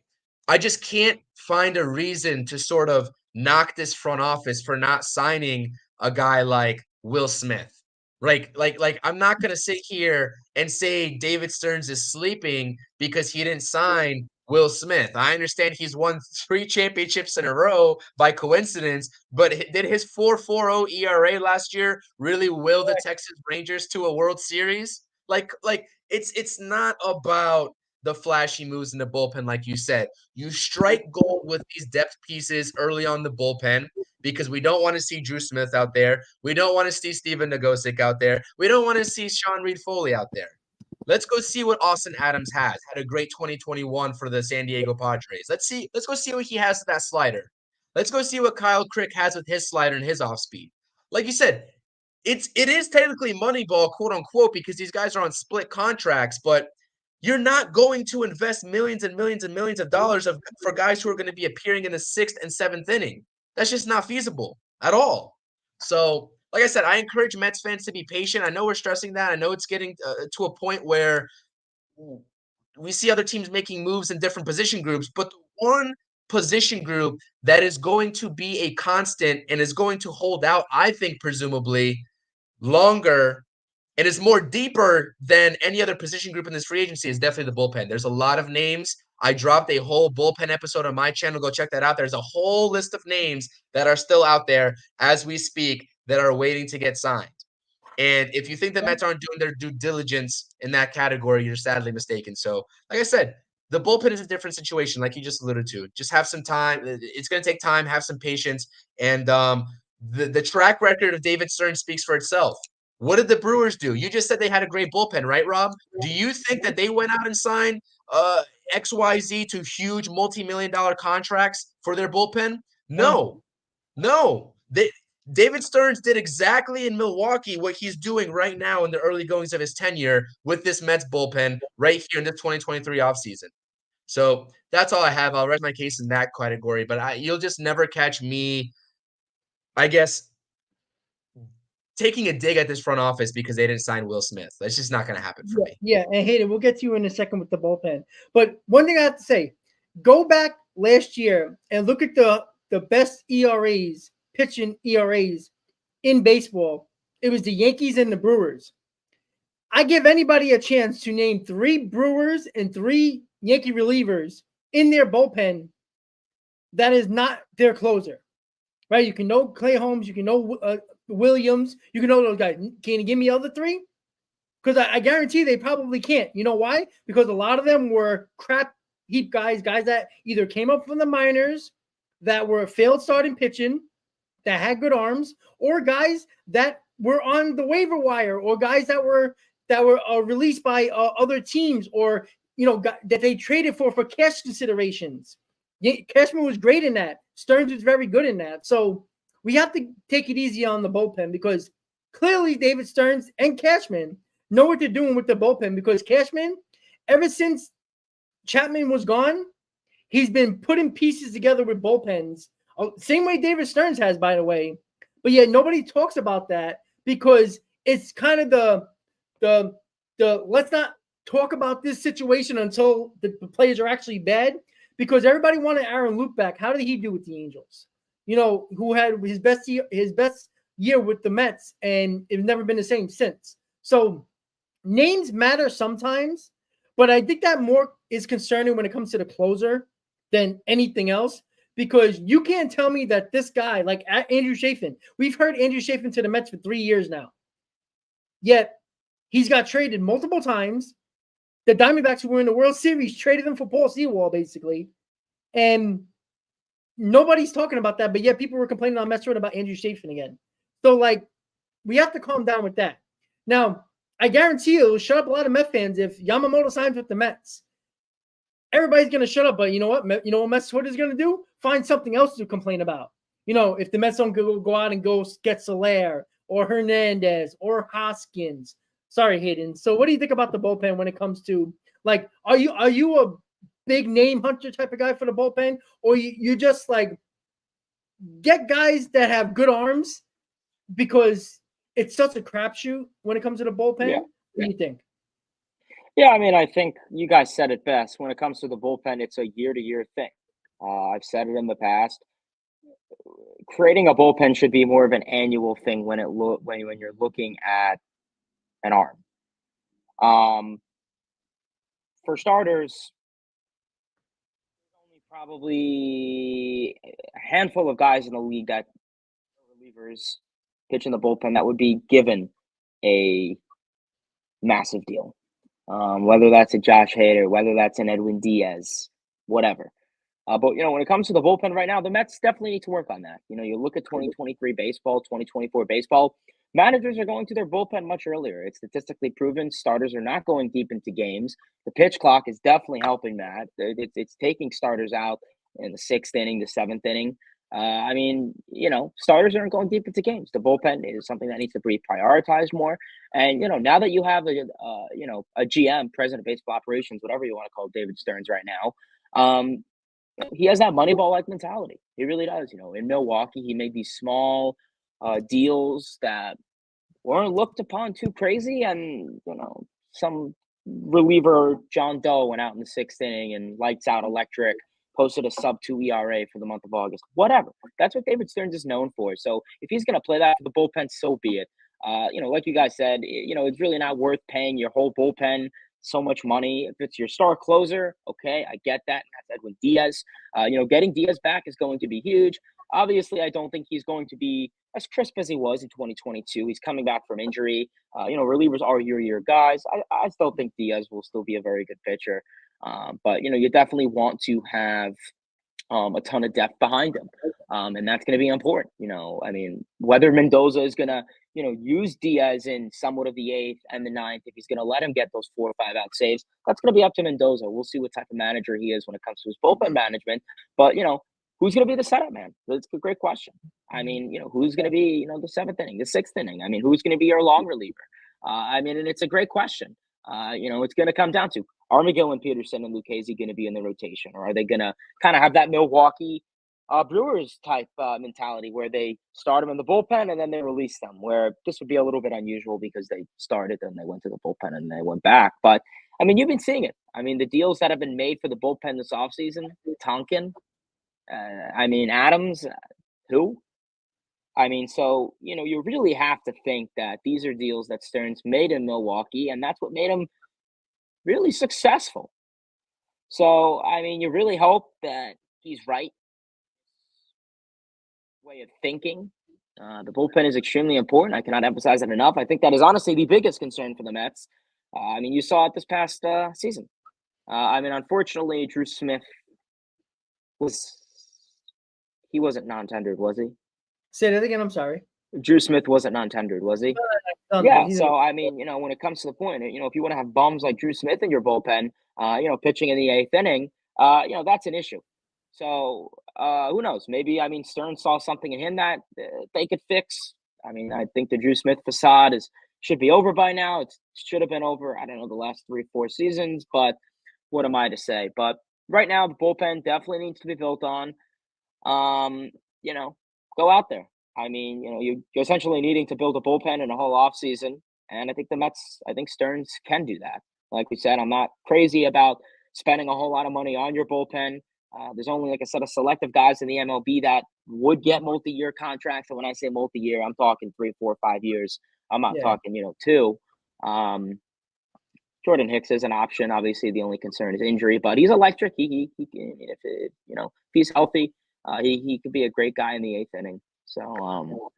I just can't find a reason to sort of knock this front office for not signing a guy like Will Smith. Like I'm not going to sit here and say David Stearns is sleeping because he didn't sign Will Smith. I understand he's won 3 championships in a row by coincidence, but did his 4.40 ERA last year really will the Texas Rangers to a World Series? Like it's not about the flashy moves in the bullpen, like you said. You strike gold with these depth pieces early on the bullpen because we don't want to see Drew Smith out there. We don't want to see Steven Nagosic out there. We don't want to see Sean Reed Foley out there. Let's go see what Austin Adams has. Had a great 2021 for the San Diego Padres. Let's go see what he has with that slider. Let's go see what Kyle Crick has with his slider and his off speed. Like you said, it is technically Moneyball, quote unquote, because these guys are on split contracts, but you're not going to invest millions and millions and millions of dollars for guys who are going to be appearing in the 6th and 7th inning. That's just not feasible at all. So, like I said, I encourage Mets fans to be patient. I know we're stressing that. I know it's getting to a point where we see other teams making moves in different position groups, but the one position group that is going to be a constant and is going to hold out, I think, presumably longer and is more deeper than any other position group in this free agency is definitely the bullpen. There's a lot of names. I dropped a whole bullpen episode on my channel. Go check that out. There's a whole list of names that are still out there as we speak that are waiting to get signed. And if you think the Mets aren't doing their due diligence in that category, you're sadly mistaken. So, like I said, the bullpen is a different situation, like you just alluded to. Just have some time. It's going to take time. Have some patience. And the track record of David Stern speaks for itself. What did the Brewers do? You just said they had a great bullpen, right, Rob? Do you think that they went out and signed XYZ to huge multi-million-dollar contracts for their bullpen? No. David Stearns did exactly in Milwaukee what he's doing right now in the early goings of his tenure with this Mets bullpen right here in the 2023 offseason. So that's all I have. I'll rest my case in that category, but you'll just never catch me, I guess, taking a dig at this front office because they didn't sign Will Smith. That's just not going to happen for me. Yeah, and Hayden, we'll get to you in a second with the bullpen. But one thing I have to say, go back last year and look at the best ERAs, pitching ERAs in baseball. It was the Yankees and the Brewers. I give anybody a chance to name 3 Brewers and 3 Yankee relievers in their bullpen that is not their closer, right? You can know Clay Holmes, you can know Williams, you can know those guys. Can you give me other 3? Because I guarantee they probably can't. You know why? Because a lot of them were crap heap guys that either came up from the minors, that were failed starting pitching, that had good arms, or guys that were on the waiver wire, or guys that were released by other teams, or that they traded for cash considerations. Cashman was great in that. Stearns was very good in that. So we have to take it easy on the bullpen because clearly David Stearns and Cashman know what they're doing with the bullpen because Cashman, ever since Chapman was gone, he's been putting pieces together with bullpens. Same way David Stearns has, by the way. But yet nobody talks about that because it's kind of the let's not talk about this situation until the players are actually bad because everybody wanted Aaron Luke back. How did he do with the Angels? Who had his best year with the Mets, and it's never been the same since. So names matter sometimes, but I think that more is concerning when it comes to the closer than anything else. Because you can't tell me that this guy, like Andrew Chafin, we've heard Andrew Chafin to the Mets for 3 years now. Yet, he's got traded multiple times. The Diamondbacks, who were in the World Series, traded him for Paul Sewell, basically. And nobody's talking about that, but yet people were complaining on Mets about Andrew Chafin again. So, we have to calm down with that. Now, I guarantee you it'll shut up a lot of Mets fans if Yamamoto signs with the Mets. Everybody's going to shut up, but you know what? You know what Mets Twitter is going to do? Find something else to complain about. If the Mets don't go out and go get Soler or Hernandez or Hoskins. Sorry, Hayden. So what do you think about the bullpen when it comes to, are you a big name hunter type of guy for the bullpen? Or you just, get guys that have good arms because it's such a crapshoot when it comes to the bullpen? Yeah. What do you think? Yeah, I mean, I think you guys said it best. When it comes to the bullpen, it's a year-to-year thing. I've said it in the past. Creating a bullpen should be more of an annual thing when you're looking at an arm. For starters, there's only probably a handful of guys in the league that are relievers pitching the bullpen that would be given a massive deal. Whether that's a Josh Hader, whether that's an Edwin Diaz, whatever. But, when it comes to the bullpen right now, the Mets definitely need to work on that. You look at 2023 baseball, 2024 baseball, managers are going to their bullpen much earlier. It's statistically proven. Starters are not going deep into games. The pitch clock is definitely helping that. It's taking starters out in the 6th inning, the 7th inning. I mean, starters aren't going deep into games. The bullpen is something that needs to be prioritized more. And, now that you have a GM, president of baseball operations, whatever you want to call David Stearns right now, he has that Moneyball-like mentality. He really does. In Milwaukee, he made these small deals that weren't looked upon too crazy. And, some reliever, John Doe, went out in the 6th inning and lights out electric, posted a sub-2 ERA for the month of August. Whatever. That's what David Stearns is known for. So if he's going to play that for the bullpen, so be it. Like you guys said, it's really not worth paying your whole bullpen so much money. If it's your star closer, okay, I get that. And that's Edwin Diaz. Getting Diaz back is going to be huge. Obviously, I don't think he's going to be as crisp as he was in 2022. He's coming back from injury. Relievers are your guys. I still think Diaz will still be a very good pitcher. But you definitely want to have a ton of depth behind him. And that's going to be important. Whether Mendoza is going to, use Diaz in somewhat of the 8th and the 9th, if he's going to let him get those 4 or 5 out saves, that's going to be up to Mendoza. We'll see what type of manager he is when it comes to his bullpen management. But, who's going to be the setup man? That's a great question. Who's going to be, the 7th inning, the 6th inning? Who's going to be your long reliever? And it's a great question. It's going to come down to, are Miguel and Peterson and Lucchesi going to be in the rotation? Or are they going to kind of have that Milwaukee Brewers type mentality where they start them in the bullpen and then they release them, where this would be a little bit unusual because they started and they went to the bullpen and they went back. But, you've been seeing it. The deals that have been made for the bullpen this offseason, Tonkin, Adams, who? So, you really have to think that these are deals that Stearns made in Milwaukee, and that's what made him really successful. So, you really hope that he's right. Way of thinking. The bullpen is extremely important. I cannot emphasize it enough. I think that is honestly the biggest concern for the Mets. You saw it this past season. Unfortunately, Drew Smith wasn't non-tendered, was he? Say that again. I'm sorry. Drew Smith wasn't non-tendered, was he? Yeah. So, when it comes to the point, if you want to have bums like Drew Smith in your bullpen, pitching in the 8th inning, that's an issue. So, who knows? Maybe, Stearns saw something in him that they could fix. I think the Drew Smith facade should be over by now. It should have been over, I don't know, the last 3-4 seasons, but what am I to say? But right now, the bullpen definitely needs to be built on. Go out there. You're essentially needing to build a bullpen in a whole offseason, and I think Stearns can do that. Like we said, I'm not crazy about spending a whole lot of money on your bullpen. There's only, like I said, a selective guys in the MLB that would get multi-year contracts. And when I say multi-year, I'm talking 3, 4, 5 years. I'm not talking, 2. Jordan Hicks is an option. Obviously, the only concern is injury, but he's electric. He can, if he's healthy, he could be a great guy in the 8th inning. So,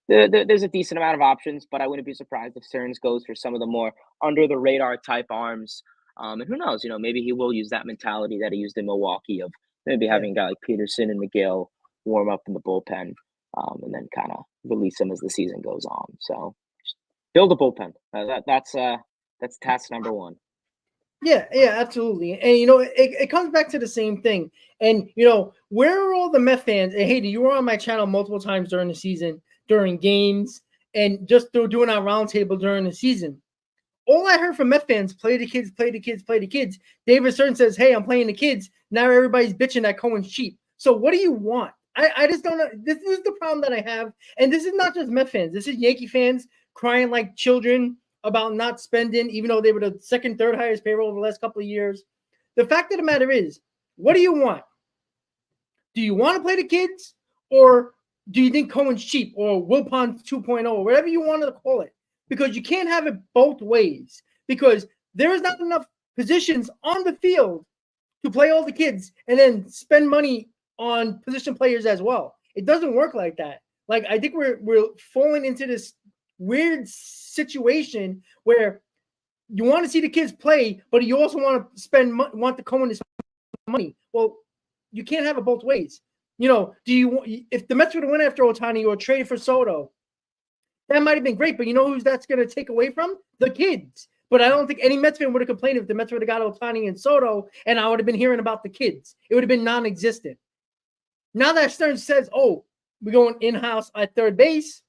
there's a decent amount of options, but I wouldn't be surprised if Stearns goes for some of the more under the radar type arms. And who knows, maybe he will use that mentality that he used in Milwaukee of maybe having a guy like Peterson and McGill warm up in the bullpen, and then kind of release him as the season goes on. So build a bullpen. That's task number 1. Yeah, absolutely. And, it comes back to the same thing. And, where are all the Met fans? And Hayden, you were on my channel multiple times during the season, during games, and just through doing our roundtable during the season. All I heard from Met fans, play the kids, play the kids, play the kids. David Stern says, hey, I'm playing the kids. Now everybody's bitching that Cohen's cheap. So what do you want? I just don't know. This is the problem that I have. And this is not just Met fans. This is Yankee fans crying like children about not spending, even though they were the 2nd, 3rd highest payroll over the last couple of years. The fact of the matter is, what do you want? Do you want to play the kids? Or do you think Cohen's cheap or Wilpon 2.0 or whatever you want to call it? Because you can't have it both ways, because there is not enough positions on the field to play all the kids and then spend money on position players as well. It doesn't work like that. Like, I think we're falling into this weird situation where you want to see the kids play, but you also want the Cohen to spend money. Well, you can't have it both ways. If the Mets were to win after Ohtani or trade for Soto, That might have been great, but you know who's that's going to take away from? The kids. But I don't think any Mets fan would have complained if the Mets would have got Ohtani and Soto, and I would have been hearing about the kids. It would have been non-existent. Now that Stearns says, oh, we're going in-house at third base,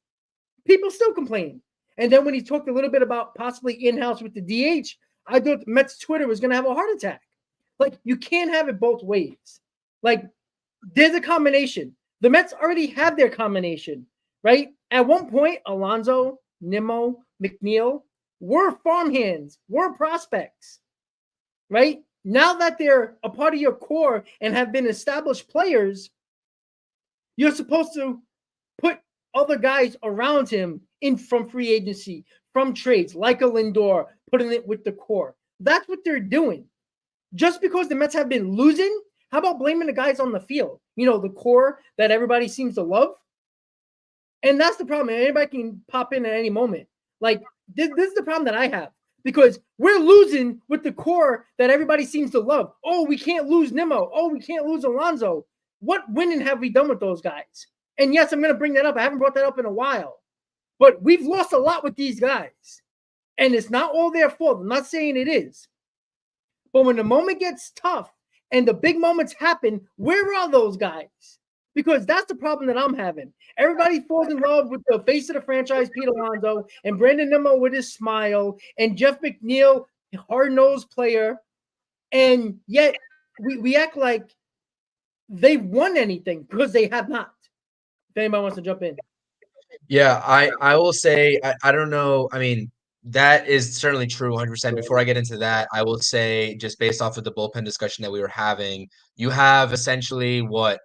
people still complain. And then when he talked a little bit about possibly in-house with the DH, I thought Mets Twitter was going to have a heart attack. Like, you can't have it both ways. Like, there's a combination. The Mets already have their combination, right? At one point, Alonso, Nimmo, McNeil were farmhands, were prospects, right? Now that they're a part of your core and have been established players, you're supposed to put other guys around him in from free agency, from trades, like a Lindor, putting it with the core. That's what they're doing. Just because the Mets have been losing, how about blaming the guys on the field? You know, the core that everybody seems to love. And that's the problem. Anybody can pop in at any moment. Like, this is the problem that I have. Because we're losing with the core that everybody seems to love. Oh, we can't lose Nimmo. Oh, we can't lose Alonso. What winning have we done with those guys? And yes, I'm going to bring that up. I haven't brought that up in a while. But we've lost a lot with these guys. And it's not all their fault. I'm not saying it is. But when the moment gets tough and the big moments happen, where are those guys? Because that's the problem that I'm having. Everybody falls in love with the face of the franchise, Pete Alonso, and Brandon Nimmo with his smile, and Jeff McNeil, hard-nosed player. And yet we act like they've won anything because they have not. If anybody wants to jump in. Yeah, I will say, I don't know. I mean, that is certainly true 100%. Before I get into that, I will say, just based off of the bullpen discussion that we were having, you have essentially what,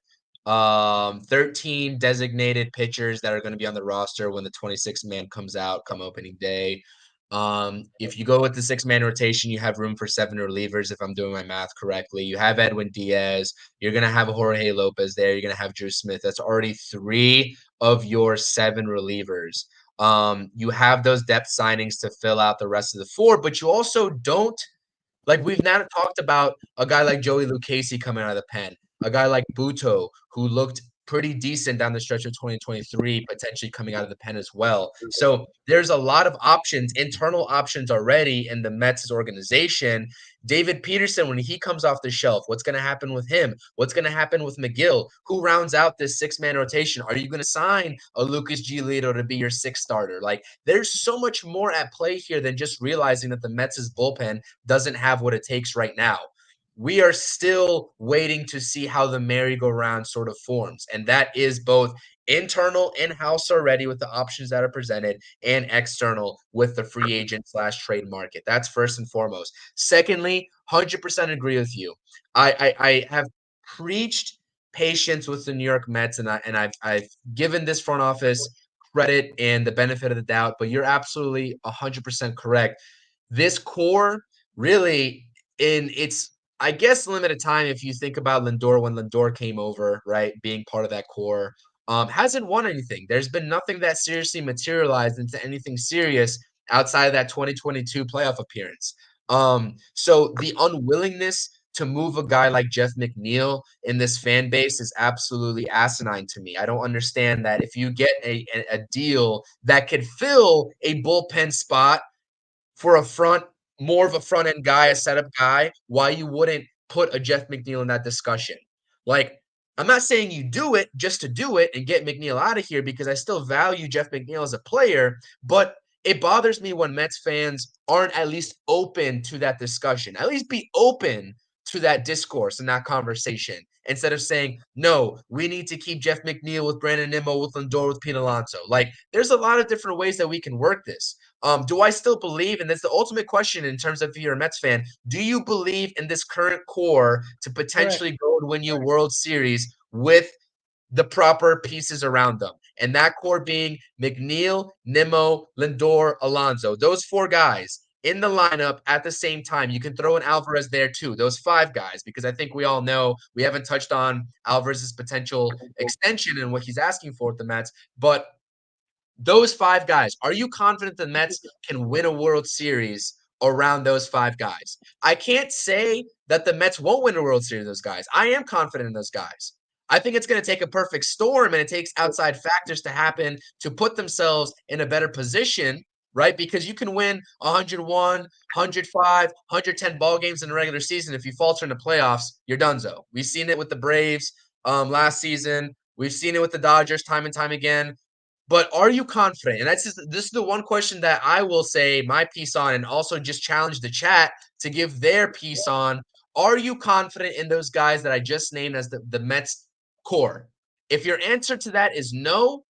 13 designated pitchers that are going to be on the roster when the 26th man comes out come opening day. If you go with the 6-man rotation, you have room for 7 relievers, if I'm doing my math correctly. You have Edwin Diaz. You're going to have Jorge Lopez there. You're going to have Drew Smith. That's already 3 of your 7 relievers. You have those depth signings to fill out the rest of the 4, but you also don't, like, we've now talked about a guy like Joey Lucchesi coming out of the pen, a guy like Buto, who looked pretty decent down the stretch of 2023, potentially coming out of the pen as well. So there's a lot of options, internal options already in the Mets organization. David Peterson, when he comes off the shelf, what's going to happen with him? What's going to happen with McGill? Who rounds out this 6-man rotation? Are you going to sign a Lucas Giolito to be your 6th starter? Like, there's so much more at play here than just realizing that the Mets' bullpen doesn't have what it takes right now. We are still waiting to see how the merry-go-round sort of forms. And that is both internal, in-house already with the options that are presented, and external with the free agent / trade market. That's first and foremost. Secondly, 100% agree with you. I have preached patience with the New York Mets, and I've given this front office credit and the benefit of the doubt, but you're absolutely 100% correct. This core really, in its, I guess, limited time, if you think about Lindor, when Lindor came over, right, being part of that core, hasn't won anything. There's been nothing that seriously materialized into anything serious outside of that 2022 playoff appearance. So the unwillingness to move a guy like Jeff McNeil in this fan base is absolutely asinine to me. I don't understand that if you get a deal that could fill a bullpen spot for more of a front end guy, a setup guy, why you wouldn't put a Jeff McNeil in that discussion. Like, I'm not saying you do it just to do it and get McNeil out of here, because I still value Jeff McNeil as a player, but it bothers me when Mets fans aren't at least open to that discussion. At least be open to that discourse and that conversation, instead of saying, no, we need to keep Jeff McNeil with Brandon Nimmo, with Lindor, with Pete Alonso. Like, there's a lot of different ways that we can work this. Do I still believe, and that's the ultimate question in terms of if you're a Mets fan, do you believe in this current core to potentially go and win you a World Series with the proper pieces around them? And that core being McNeil, Nimmo, Lindor, Alonso. Those 4 guys in the lineup at the same time. You can throw in Alvarez there too, those 5 guys, because I think we all know we haven't touched on Alvarez's potential extension and what he's asking for with the Mets, but those 5 guys, are you confident the Mets can win a World Series around those 5 guys? I can't say that the Mets won't win a World Series with those guys. I am confident in those guys. I think it's going to take a perfect storm, and it takes outside factors to happen to put themselves in a better position, right? Because you can win 101, 105, 110 ball games in a regular season. If you falter in the playoffs, you're donezo. We've seen it with the Braves last season. We've seen it with the Dodgers time and time again. But are you confident? And this is the one question that I will say my piece on, and also just challenge the chat to give their piece on. Are you confident in those guys that I just named as the Mets core? If your answer to that is no,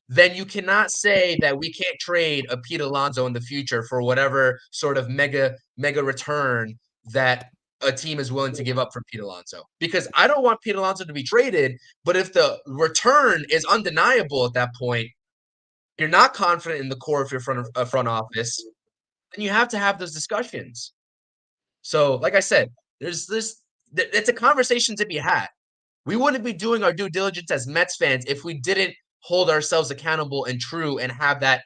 then you cannot say that we can't trade a Pete Alonso in the future for whatever sort of mega return that a team is willing to give up for Pete Alonso. Because I don't want Pete Alonso to be traded, but if the return is undeniable at that point, you're not confident in the core of your front office, then you have to have those discussions. So, like I said, it's a conversation to be had. We wouldn't be doing our due diligence as Mets fans if we didn't hold ourselves accountable and true and have that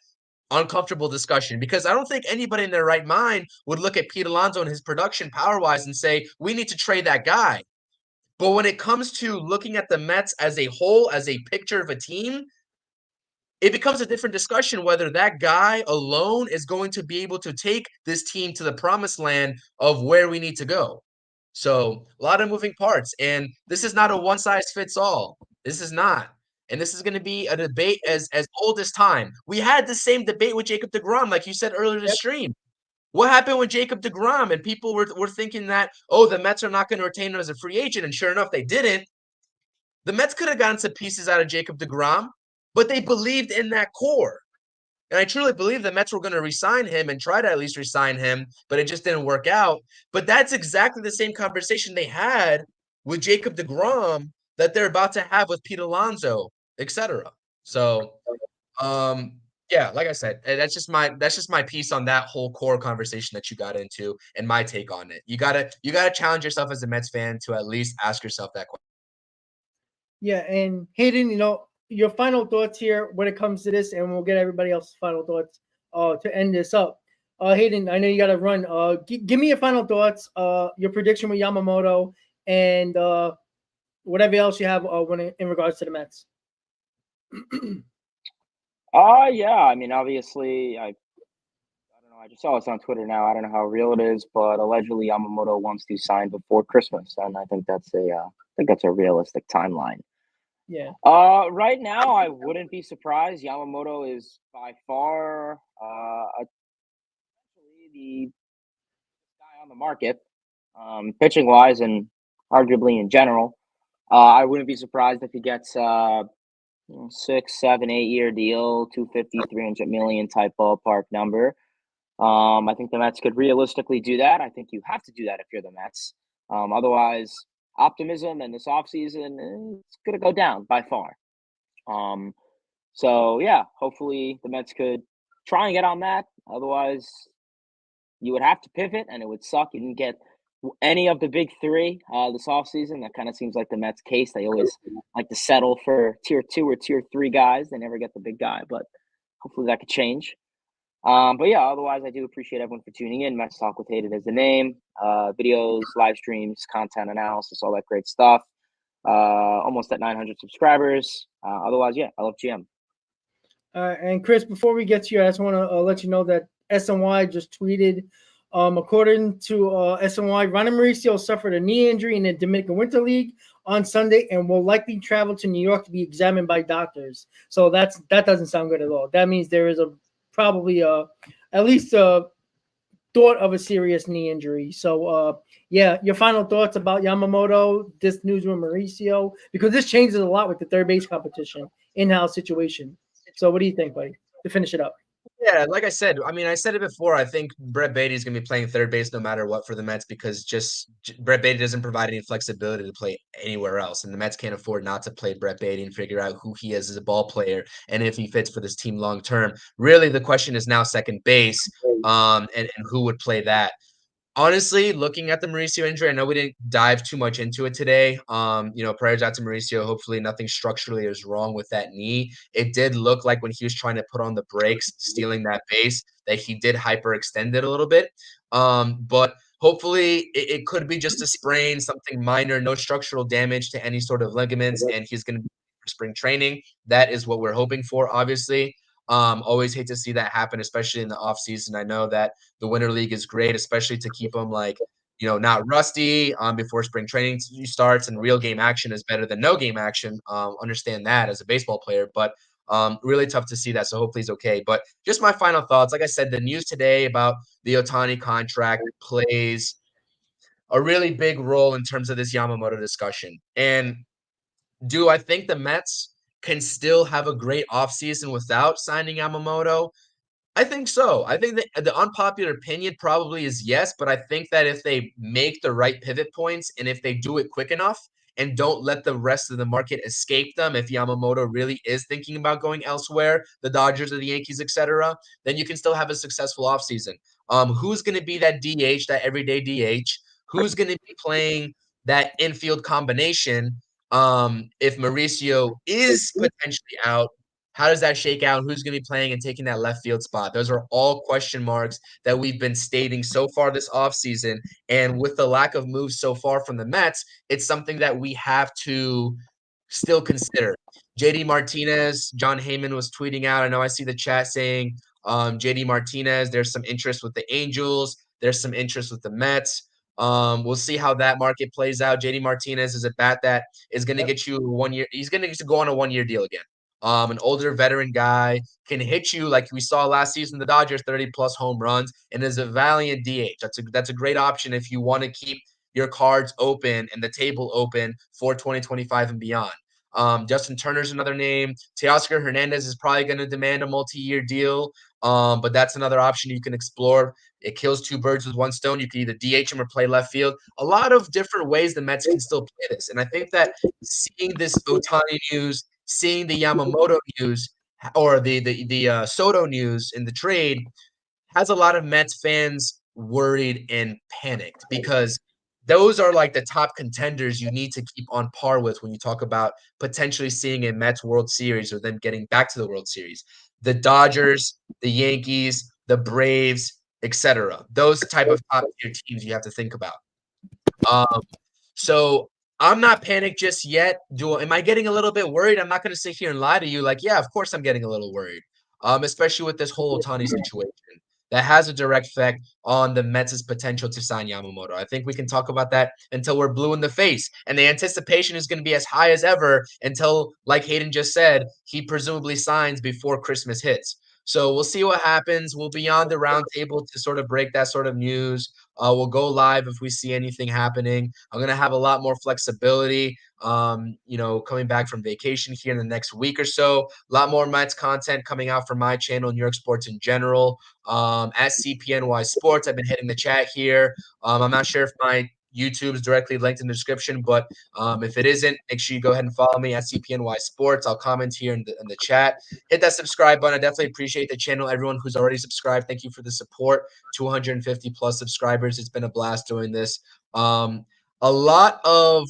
uncomfortable discussion, because I don't think anybody in their right mind would look at Pete Alonso and his production power-wise and say, we need to trade that guy. But when it comes to looking at the Mets as a whole, as a picture of a team, it becomes a different discussion whether that guy alone is going to be able to take this team to the promised land of where we need to go. So a lot of moving parts, and this is not a one size fits all. This is not. And this is going to be a debate as old as time. We had the same debate with Jacob deGrom, like you said earlier in the stream. What happened with Jacob deGrom? And people were thinking that, oh, the Mets are not going to retain him as a free agent. And sure enough, they didn't. The Mets could have gotten some pieces out of Jacob deGrom, but they believed in that core. And I truly believe the Mets were going to re-sign him and try to at least re-sign him, but it just didn't work out. But that's exactly the same conversation they had with Jacob deGrom that they're about to have with Pete Alonso, etc. So, yeah, like I said, that's just my piece on that whole core conversation that you got into and my take on it. You gotta challenge yourself as a Mets fan to at least ask yourself that question. Yeah, and Hayden, your final thoughts here when it comes to this, and we'll get everybody else's final thoughts to end this up. Hayden, I know you got to run. Give me your final thoughts, your prediction with Yamamoto, and whatever else you have in regards to the Mets. Yeah. I mean, obviously, I don't know. I just saw this on Twitter now. I don't know how real it is, but allegedly Yamamoto wants to sign before Christmas, and I think that's a realistic timeline. Yeah. Right now, I wouldn't be surprised. Yamamoto is by far the guy on the market, pitching wise and arguably in general. I wouldn't be surprised if he gets 6, 7, 8-year deal, 250, 300 million type ballpark number. I think the Mets could realistically do that. I think you have to do that if you're the Mets. Otherwise, optimism and this offseason, it's going to go down by far. So, yeah, hopefully the Mets could try and get on that. Otherwise, you would have to pivot, and it would suck. You didn't get any of the big three this offseason. That kind of seems like the Mets' case. They always like to settle for tier 2 or tier 3 guys. They never get the big guy, but hopefully that could change. But yeah, otherwise, I do appreciate everyone for tuning in. Mets Talk with Hayden is the name. Videos, live streams, content analysis, all that great stuff. Almost at 900 subscribers. Otherwise, yeah, I love GM. And Chris, before we get to you, I just want to let you know that SNY just tweeted, according to SNY, Ronnie Mauricio suffered a knee injury in the Dominican Winter League on Sunday and will likely travel to New York to be examined by doctors. So that doesn't sound good at all. That means there is probably at least a thought of a serious knee injury. So yeah, your final thoughts about Yamamoto, this news with Mauricio, because this changes a lot with the third base competition, in-house situation. So what do you think, buddy, to finish it up? Yeah, like I said, I mean, I said it before. I think Brett Baty is going to be playing third base no matter what for the Mets, because just Brett Baty doesn't provide any flexibility to play anywhere else. And the Mets can't afford not to play Brett Baty and figure out who he is as a ball player and if he fits for this team long term. Really, the question is now second base, and who would play that. Honestly, looking at the Mauricio injury, I know we didn't dive too much into it today. Prayers out to Mauricio. Hopefully nothing structurally is wrong with that knee. It did look like when he was trying to put on the brakes, stealing that base, that he did hyperextend it a little bit. But Hopefully, it could be just a sprain, something minor, no structural damage to any sort of ligaments, and he's going to be for spring training. That is what we're hoping for, obviously. Always hate to see that happen, especially in the offseason. I know that the Winter League is great, especially to keep him not rusty before spring training starts, and real game action is better than no game action. Understand that as a baseball player, but really tough to see that. So hopefully he's okay. But just my final thoughts. Like I said, the news today about the Ohtani contract plays a really big role in terms of this Yamamoto discussion. And do I think the Mets can still have a great offseason without signing Yamamoto? I think so. I think that the unpopular opinion probably is yes, but I think that if they make the right pivot points and if they do it quick enough and don't let the rest of the market escape them, if Yamamoto really is thinking about going elsewhere, the Dodgers or the Yankees, etc., then you can still have a successful offseason. Who's going to be that DH, that everyday DH? Who's going to be playing that infield combination if Mauricio is potentially out? How does that shake out? Who's going to be playing and taking that left field spot? Those are all question marks that we've been stating so far this offseason. And with the lack of moves so far from the Mets, it's something that we have to still consider. JD Martinez, John Heyman was tweeting out. I know I see the chat saying JD Martinez, there's some interest with the Angels. There's some interest with the Mets. We'll see how that market plays out. JD Martinez is a bat that is going to get you 1 year. He's going to go on a 1 year deal again. An older veteran guy can hit you like we saw last season, the Dodgers 30+ home runs, and is a valiant DH. That's a great option if you want to keep your cards open and the table open for 2025 and beyond. Justin Turner's another name. Teoscar Hernandez is probably going to demand a multi-year deal, but that's another option you can explore. It kills two birds with one stone. You can either DH him or play left field. A lot of different ways the Mets can still play this. And I think that seeing this Ohtani news, seeing the Yamamoto news, or the Soto news in the trade has a lot of Mets fans worried and panicked because those are like the top contenders you need to keep on par with when you talk about potentially seeing a Mets World Series or them getting back to the World Series. The Dodgers, the Yankees, the Braves, etc. Those type of top tier teams you have to think about. So I'm not panicked just yet. Am I getting a little bit worried? I'm not going to sit here and lie to you. Like, yeah, of course I'm getting a little worried, especially with this whole Ohtani situation. That has a direct effect on the Mets' potential to sign Yamamoto. I think we can talk about that until we're blue in the face. And the anticipation is going to be as high as ever until, like Hayden just said, he presumably signs before Christmas hits. So we'll see what happens. We'll be on the roundtable to sort of break that sort of news. We'll go live if we see anything happening. I'm going to have a lot more flexibility, coming back from vacation here in the next week or so. A lot more Mets content coming out from my channel, New York Sports in general. At CPNY Sports, I've been hitting the chat here. I'm not sure if my YouTube is directly linked in the description, but if it isn't, make sure you go ahead and follow me at CPNY Sports. I'll comment here in the chat. Hit that subscribe button. I definitely appreciate the channel. Everyone who's already subscribed, thank you for the support. 250+ subscribers. It's been a blast doing this. A lot of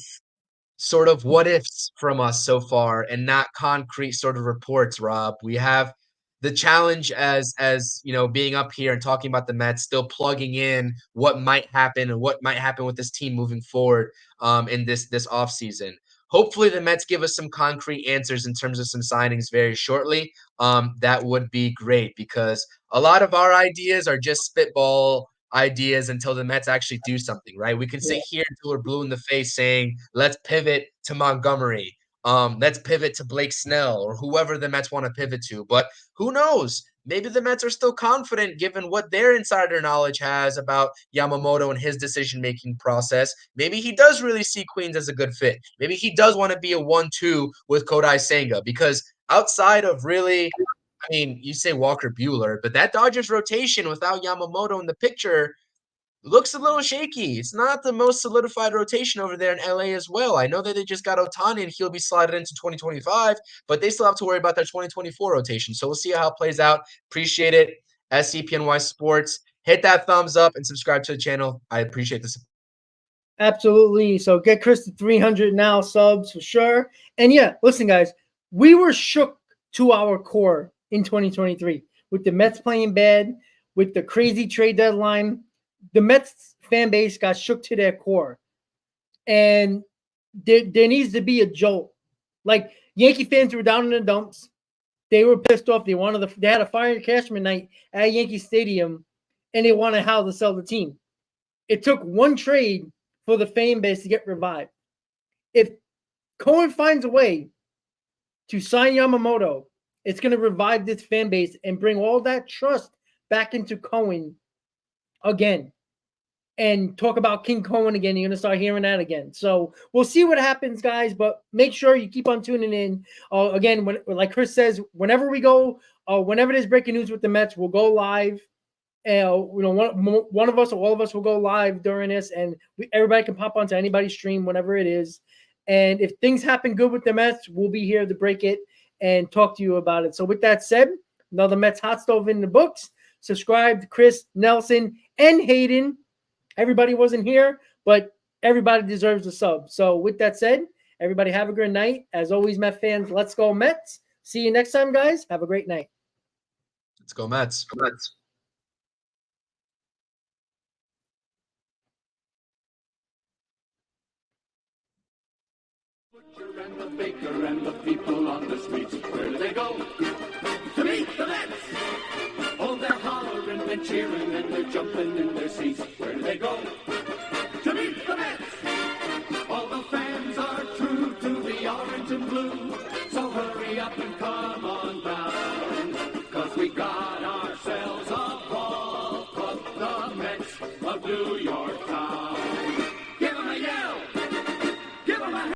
sort of what ifs from us so far and not concrete sort of reports, Rob. We have the challenge as being up here and talking about the Mets, still plugging in what might happen and what might happen with this team moving forward in this offseason. Hopefully the Mets give us some concrete answers in terms of some signings very shortly. That would be great because a lot of our ideas are just spitball ideas until the Mets actually do something, right? We can sit here until we're blue in the face saying, let's pivot to Montgomery. Let's pivot to Blake Snell or whoever the Mets want to pivot to. But who knows? Maybe the Mets are still confident given what their insider knowledge has about Yamamoto and his decision-making process. Maybe he does really see Queens as a good fit. Maybe he does want to be a 1-2 with Kodai Senga because outside of really, I mean, you say Walker Buehler, but that Dodgers rotation without Yamamoto in the picture looks a little shaky. It's not the most solidified rotation over there in LA as well. I know that they just got Ohtani and he'll be slotted into 2025, but they still have to worry about their 2024 rotation. So we'll see how it plays out. Appreciate it. SCPNY Sports. Hit that thumbs up and subscribe to the channel. I appreciate the support. Absolutely. So get Chris to 300 now subs for sure. And yeah, listen, guys, we were shook to our core in 2023 with the Mets playing bad, with the crazy trade deadline. the Mets fan base got shook to their core, and there needs to be a jolt. Like Yankee fans were down in the dumps. They were pissed off. They had a fire Cashman night at Yankee Stadium, and they wanted Hal to sell the team. It took one trade for the fan base to get revived. If Cohen finds a way to sign Yamamoto, it's going to revive this fan base and bring all that trust back into Cohen again. And talk about King Cohen again. You're going to start hearing that again. So we'll see what happens, guys. But make sure you keep on tuning in. Again, like Chris says, whenever we go, whenever there's breaking news with the Mets, we'll go live. One of us or all of us will go live during this, and everybody can pop onto anybody's stream whenever it is. And if things happen good with the Mets, we'll be here to break it and talk to you about it. So with that said, another Mets Hot Stove in the books. Subscribe to Chris, Nelson, and Hayden. Everybody wasn't here, but everybody deserves a sub. So with that said, everybody have a good night. As always, Met fans, let's go Mets. See you next time, guys. Have a great night. Let's go Mets. Go Mets. Butcher and the baker and the people on the streets, where do they go? To meet the Mets! Oh, they're hollering and cheering and they're jumping in their seats. Where do they go? To meet the Mets! All the fans are true to the orange and blue, so hurry up and come.